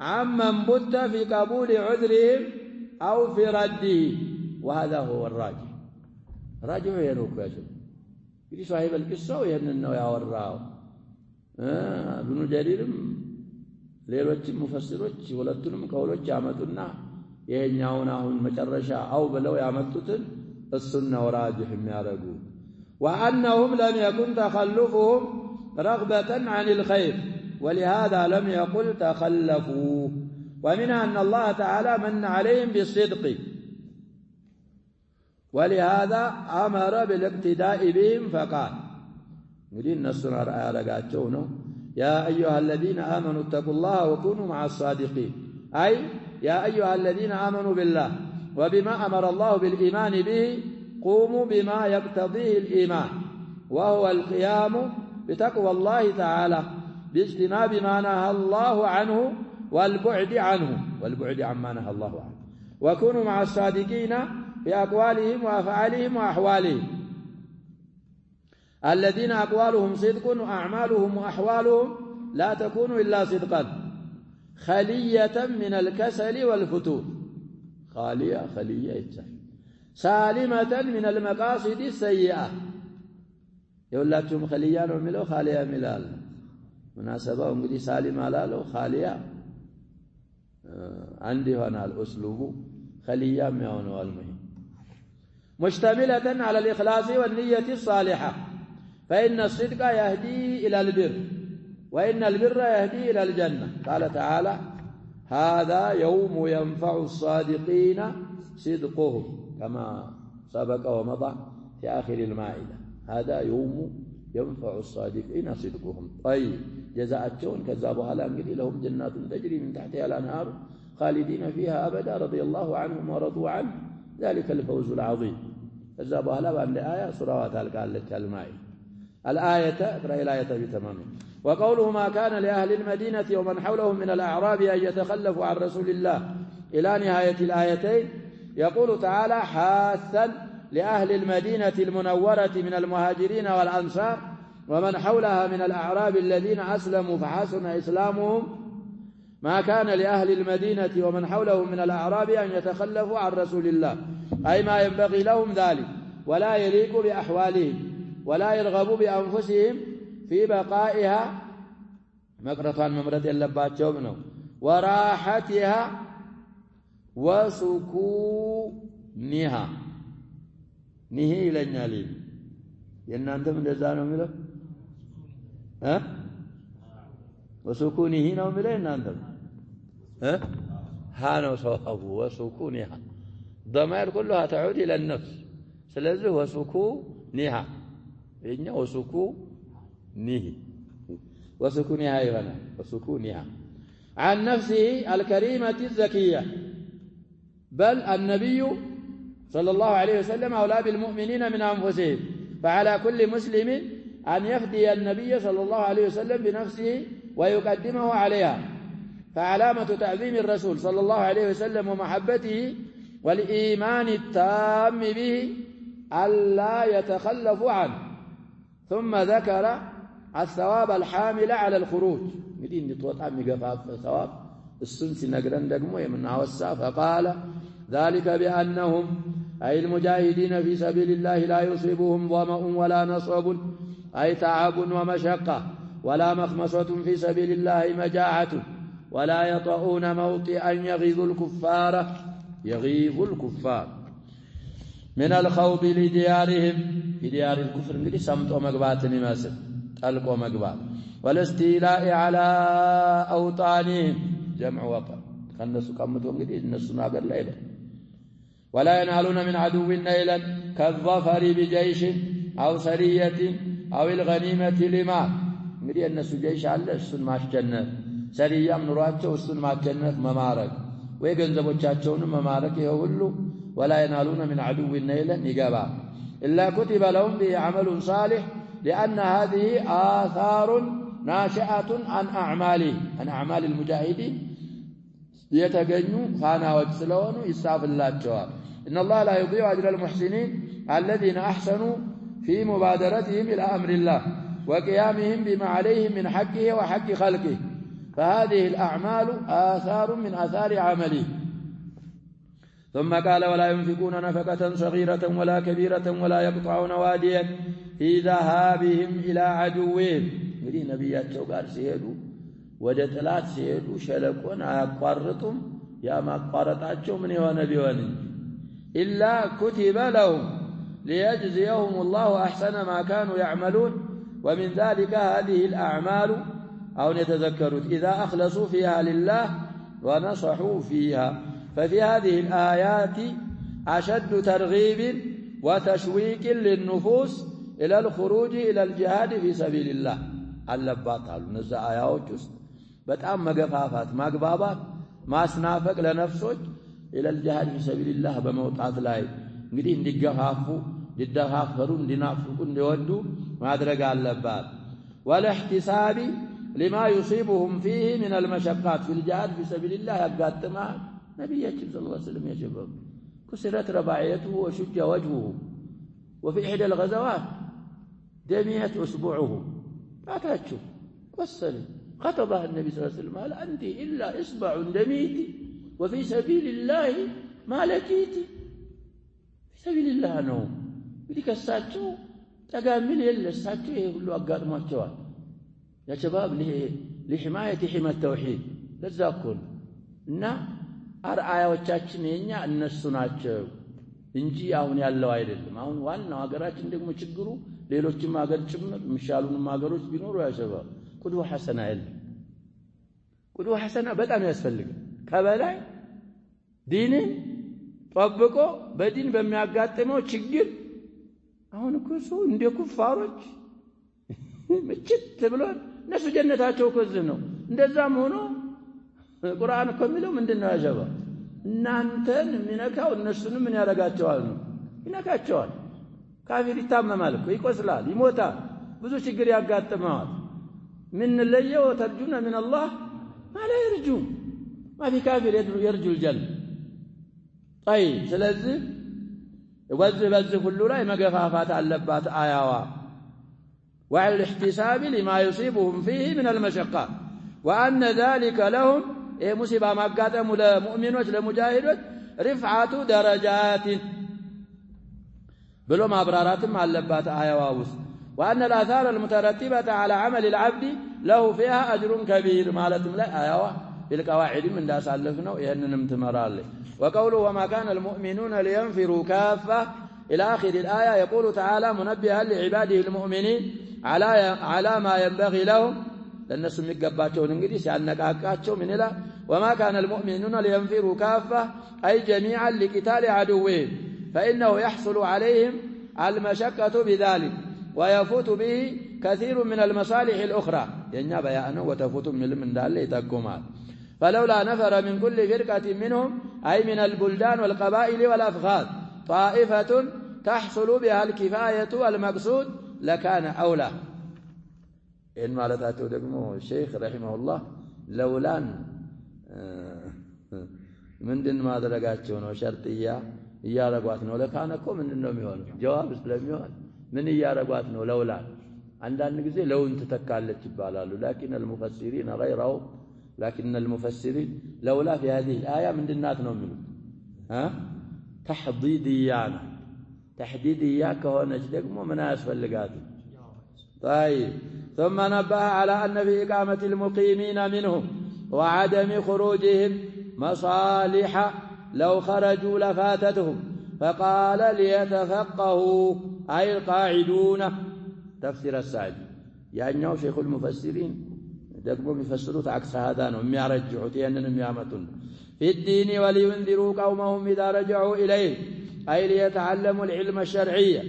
عمن بت في قبول عذرهم أو في رده وهذا هو الراجح راجح ينوك يا شباب يجي صاحب القصة ويهننه يا وراء ابن جرير ሌሎች ሙፈሲሮች ሁለቱንም ከሁለቱ ያመጡና ይሄኛውን አሁን መጨረሻ አው ብለው ያመጡትን እሱን ወራጅህ የሚያረጉ وأنهم لم يكن تخلفهم رغبة عن الخير ولهذا لم يقل تخلفوا ومنها أن الله تعالى من عليهم بالصدق ولهذا أمر بالاقتداء بهم فقال نريد نصر رأياتቸው ነው يا أيها الذين آمنوا اتقوا الله وكونوا مع الصادقين أي يا أيها الذين آمنوا بالله وبما أمر الله بالإيمان به قوموا بما يقتضيه الإيمان وهو القيام بتقوى الله تعالى باجتناب ما نهى الله عنه والبعد عما نهى الله عنه وكونوا مع الصادقين في أقوالهم وأفعالهم وأحوالهم الذين أقوالهم صدق وأعمالهم وأحوالهم لا تكون إلا صدقا خلية من الكسل والفتور خلية سالمة من المقاصد السيئة يقول لكم خلية نعمله خالية ملال مناسبة ونقول سالمة لاله خالية عندي هنا الأسلوب خلية ميونه المهم مشتملة على الإخلاص والنية الصالحة فإن الصدق يهدي إلى البر وإن البر يهدي إلى الجنة قال تعالى هذا يوم ينفع الصادقين صدقهم كما سبق ومضى في آخر المائدة هذا يوم ينفع الصادقين صدقهم طيب جزاءتهم كذابها لأنقل لهم جنات تجري من تحتها الأنهار خالدين فيها أبدا رضي الله عنهم ورضوا عنه ذلك الفوز العظيم كذابها لأن الآية صراوات قالت المائدة الآية اقرأ الآية بتمامه وقوله ما كان لأهل المدينة ومن حولهم من الأعراب أن يتخلفوا عن رسول الله إلى نهاية الآيتين يقول تعالى حاثا لأهل المدينة المنورة من المهاجرين والأنصار ومن حولها من الأعراب الذين أسلموا فحسن إسلامهم ما كان لأهل المدينة ومن حولهم من الأعراب أن يتخلفوا عن رسول الله أي ما ينبغي لهم ذلك ولا يليق بأحوالهم ولا يرغبوا بأنفسهم في بقائها مقرطا ممرة اللبات منه وراحتها وسكونها نهي لنا لي ين أنتم دزانوا مله ها وسكونه نوم مله ين أنتم ها هانوا صوابه وسكونها ضمائر كلها تعود إلى النفس سلزه وسكونها إن وسكونه وسكونها أيضا وسكونها عن نفسه الكريمة الزكية بل النبي صلى الله عليه وسلم أولى بالمؤمنين من أنفسهم فعلى كل مسلم أن يفدي النبي صلى الله عليه وسلم بنفسه ويقدمه عليها فعلامة تعظيم الرسول صلى الله عليه وسلم ومحبته والإيمان التام به ألا يتخلفوا عنه ثم ذكر الثواب الحامل على الخروج مدين نتوطع مقفاف ثواب السنس نقرن دقمو يمنع والسا فقال ذلك بأنهم أي المجاهدين في سبيل الله لا يصيبهم ظمأ ولا نصب أي تعب ومشقة ولا مخمصة في سبيل الله مجاعة ولا يطؤون موطئا يغيظ الكفار من الخوض لديارهم في ديار الكفر እንግዲህ ሰምጦ መግባትን ይመስል ጠልቆ መግባት والاستيلاء على أوطانهم جمع وطن ከነሱ ቀምጦ እንግዲህ እነሱን ሀገር ላይ ነው ولا ينالون من عدو نيلا كالظفر بجيش أو سرية أو الغنيمة لما እንግዲህ እነሱ ጀይሽ አለ እሱን ማስጨነፍ ሰሪያም ኑሯቸው እሱን ማስጨነፍ መማረክ ወይ ገንዘቦቻቸውን መማረክ ይሄ ሁሉ ولا ينالون من عدو نيلا يجابا إلا كتب لهم به عمل صالح لأن هذه آثار ناشئة عن أعمال المجاهدين يتجنوا فانا وجسلونه يستعف الله الجواب إن الله لا يضيع أجر المحسنين الذين أحسنوا في مبادرتهم إلى أمر الله وقيامهم بما عليهم من حقه وحق خلقه فهذه الأعمال آثار من آثار عمله ثم قال ولا ينفقون نفقة صغيرة ولا كبيرة ولا يقطعون واديا في ذهابهم إلى عدوهم እንግዲህ ነብያቸው ጋር ሲሄዱ ወደ ጥላት ሲሄዱ ሸለቆን አያቋርጡም ያማቋረጣቸው ምን የሆነ ቢሆን ኢላ ኩቲበ ለሁም ليجزيهم الله أحسن ما كانوا يعملون ومن ذلك هذه الأعمال أو يتذكروا إذا أخلصوا فيها لله ونصحوا فيها ففي هذه الآيات أشد ترغيب وتشويق للنفوس إلى الخروج إلى الجهاد في سبيل الله አለባት አሉ እነዛ አያዎች ውስጥ በጣም መገፋፋት ማግባባት ማስናፈቅ ለነፍሶች إلى الجهاد في سبيل الله በመውጣት ላይ እንግዲህ እንዲገፋፉ ሊደፋፈሩ እንዲናፍቁ እንዲወዱ ማድረግ አለባት والاحتساب لما يصيبهم فيه من المشقات في الجهاد في سبيل الله ያጋጥማ ነብያችን ሰለላሁ ዐለይሂ ወሰለም ያጀበሩ كسرت رباعيته وشج وجهه وفي إحدى الغزوات دميت أسبوعه أتاتشو وصل خطبها النبي صلى الله عليه وسلم قال أنت إلا إصبع دميت وفي سبيل الله ما لكيت في سبيل الله نوم بديك الساتشو تقامل يلا الساتشو يقولوا أقاد ما تشوال يا شباب لحماية حمى التوحيد لذاكون إنه أرعايا وتشاتشن ينيا الناس ናቸው እንጂ አሁን ያለው አይደለም አሁን ዋናው ሀገራችን ደግሞ ችግሩ ሌሎችም ሀገር ጭምር ምሻሉንም ሀገሮች ቢኖሩ ያሸባል ቁድዋ ሐሰና አይደል ቁድዋ ሐሰና በጣም ያስፈልጋል ከበላይ ዲንን ጠብቆ በዲን በሚያጋጥመው ችግር አሁን እኮ ሰው እንደ ኩፋሮች ምችት ብሏል እነሱ ጀነታቸው ከዚህ ነው እንደዛም ሆኖ ቁርአን እኮ የሚለው ምንድነው ያጀባ እናንተን የሚነካው እነሱንም ምን ያረጋቸዋል ነው ይነካቸዋል ካፊር ይታመማል እኮ ይቆስላል ይሞታል ብዙ ችግር ያጋጥመዋል ምን ለየው ተርጁና من الله ما لا يرجو ما في كافر يرجو الجنة طيب ስለዚህ በዚህ ሁሉ ላይ መገፋፋት አለባት አያዋ وعلى الاحتساب لما يصيبهم فيه من المشقات وأن ذلك لهم مصيبة ما قاتموا لمؤمنوች ለሙጃሂዶች رفعة درجات بلو ما أبراراتهم علبات آية ووس وأن الآثار المترتبة على عمل العبد له فيها أجر كبير مالتهم لا آية بالقواعد من داس علفنا وإنهم تمرال وقوله وما كان المؤمنون لينفروا كافة إلى آخر الآية يقول تعالى منبها لعباده المؤمنين على ما ينبغي لهم لأن سمك قباتهم انجليس أنك أكاتهم من إله وما كان المؤمنون لينفروا كافة أي جميعا لقتال عدوهم فإنه يحصل عليهم المشقة بذلك ويفوت به كثير من المصالح الأخرى يعني بيانه وتفوت من ذلك تقومات فلولا نفر من كل فرقة منهم أي من البلدان والقبائل والأفخاذ طائفة تحصل بها الكفاية والمقصود لكان أولى إن مالتاته دقمه الشيخ رحمه الله لولان من دين ما درقاتشون وشرطية إيارقوات نو لكانكو من دين نوميون جواب اسلاميون من إيارقوات نو لولان عندنا نقزي لو انت تكالت جبالالو لكن المفسرين غيره لكن المفسرين لولا في هذه الآية من دينات نوميون تحديديانا كهو نجدكم ومن أسفل لقاتل طيب ثم نبه على أن في إقامة المقيمين منهم وعدم خروجهم مصالح لو خرجوا لفاتتهم فقال ليتفقهوا أي القاعدون تفسير السعدي يعني شيخ المفسرين دقموا بيفسروا عكس هذا وهم يرجعوا تينن يامتون في الدين ولينذروا قومهم إذا رجعوا إليه أي ليتعلموا العلم الشرعي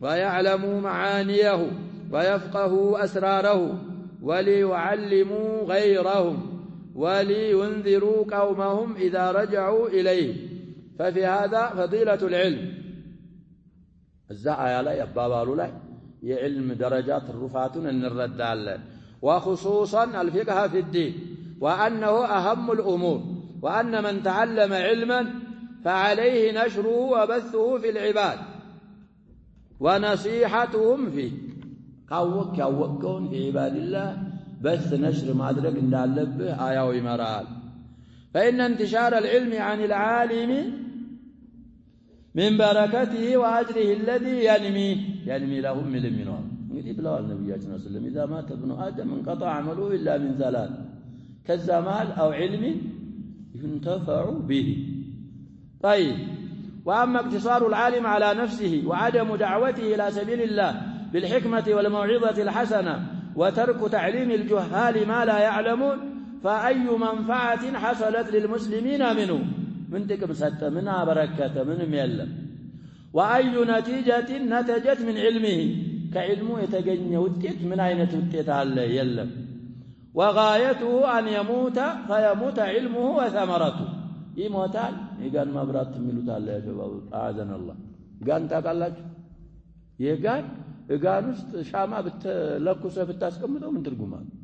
ويعلموا معانيه ويفقهوا أسراره وليعلموا غيرهم ولينذروا قومهم إذا رجعوا إليه ففي هذا فضيلة العلم الزعايا لا يبابالو لا يعلم درجات الرفات أن الرد على وخصوصا الفقه في الدين وأنه أهم الأمور وأن من تعلم علما فعليه نشره وبثه في العباد ونصيحتهم فيه كون في عباد الله بث نشر مدرك እንዳለብህ آية ይመራል فإن انتشار العلم عن العالم من بركته وأجره الذي ينمي لهم من المنور እንግዲህ ብለዋል ነብያችን ሰለላሁ إذا مات ابن آدم انقطع عمله إلا من ثلاث كالزمال أو علم ينتفع به طيب وأما اقتصار العالم على نفسه وعدم دعوته إلى سبيل الله بالحكمة والموعظة الحسنة وترك تعليم الجهال ما لا يعلمون فأي منفعة حصلت للمسلمين منه من تكم ستة منها بركة منهم يلم وأي نتيجة نتجت من علمه كعلمه يتجني وتيت من أين تتيت على يلم وغايته أن يموت فيموت علمه وثمرته يموتال يقال ما برات ملوت على يا شباب أعاذنا الله قال تقلج يقال ውስጥ ሻማ ለኩሰህ ብታስቀምጠው ምን ትርጉም አለው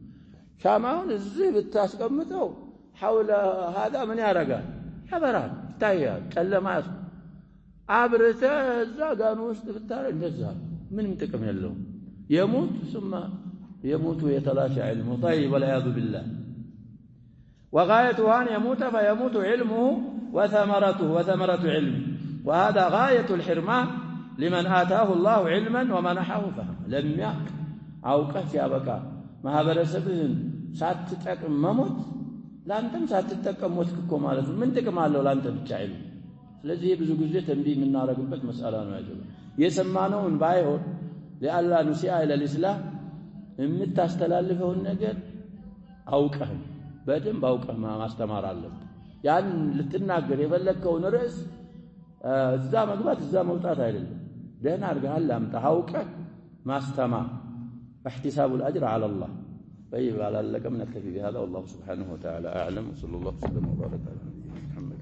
ሻማውን እዚህ ብታስቀምጠው حول هذا ምን ያረጋል ያበራል ይታያል ጨለማ አብርተህ እዛ ጋኑ ውስጥ ብታረ እንደዛ ምንም ጥቅም የለውም يموت ويتلاشى علمه طيب والعياذ بالله وغايته أن يموت فيموت علمه وثمرة علمه وهذا غاية الحرمان لمن آتاه الله علما ومنحه فهما لم يأك عوقت يا بكا ما هبرسبهن ساتتقم مموت لانتم ساتتقم موتككو ማለት ምን ጥቅም አለው ላንተ ብቻ አይደል ስለዚህ ብዙ ጊዜ ተንቢህ የምናረግበት መስአላ ነው ያጀበ የሰማነውን ባይሆን ለአላ ንሲአ ኢላ الاسلام የምታስተላልፈውን ነገር አውቀህ በደንብ አውቀህ ማስተማር አለብህ ያን ልትናገር የፈለከውን ርዕስ እዛ መግባት እዛ መውጣት አይደለም دهنا أرجع لهم تهاوكه ما استمع احتساب الأجر على الله طيب على لك من نكتفي بهذا والله سبحانه وتعالى أعلم وصلى الله وسلم وبارك على نبينا محمد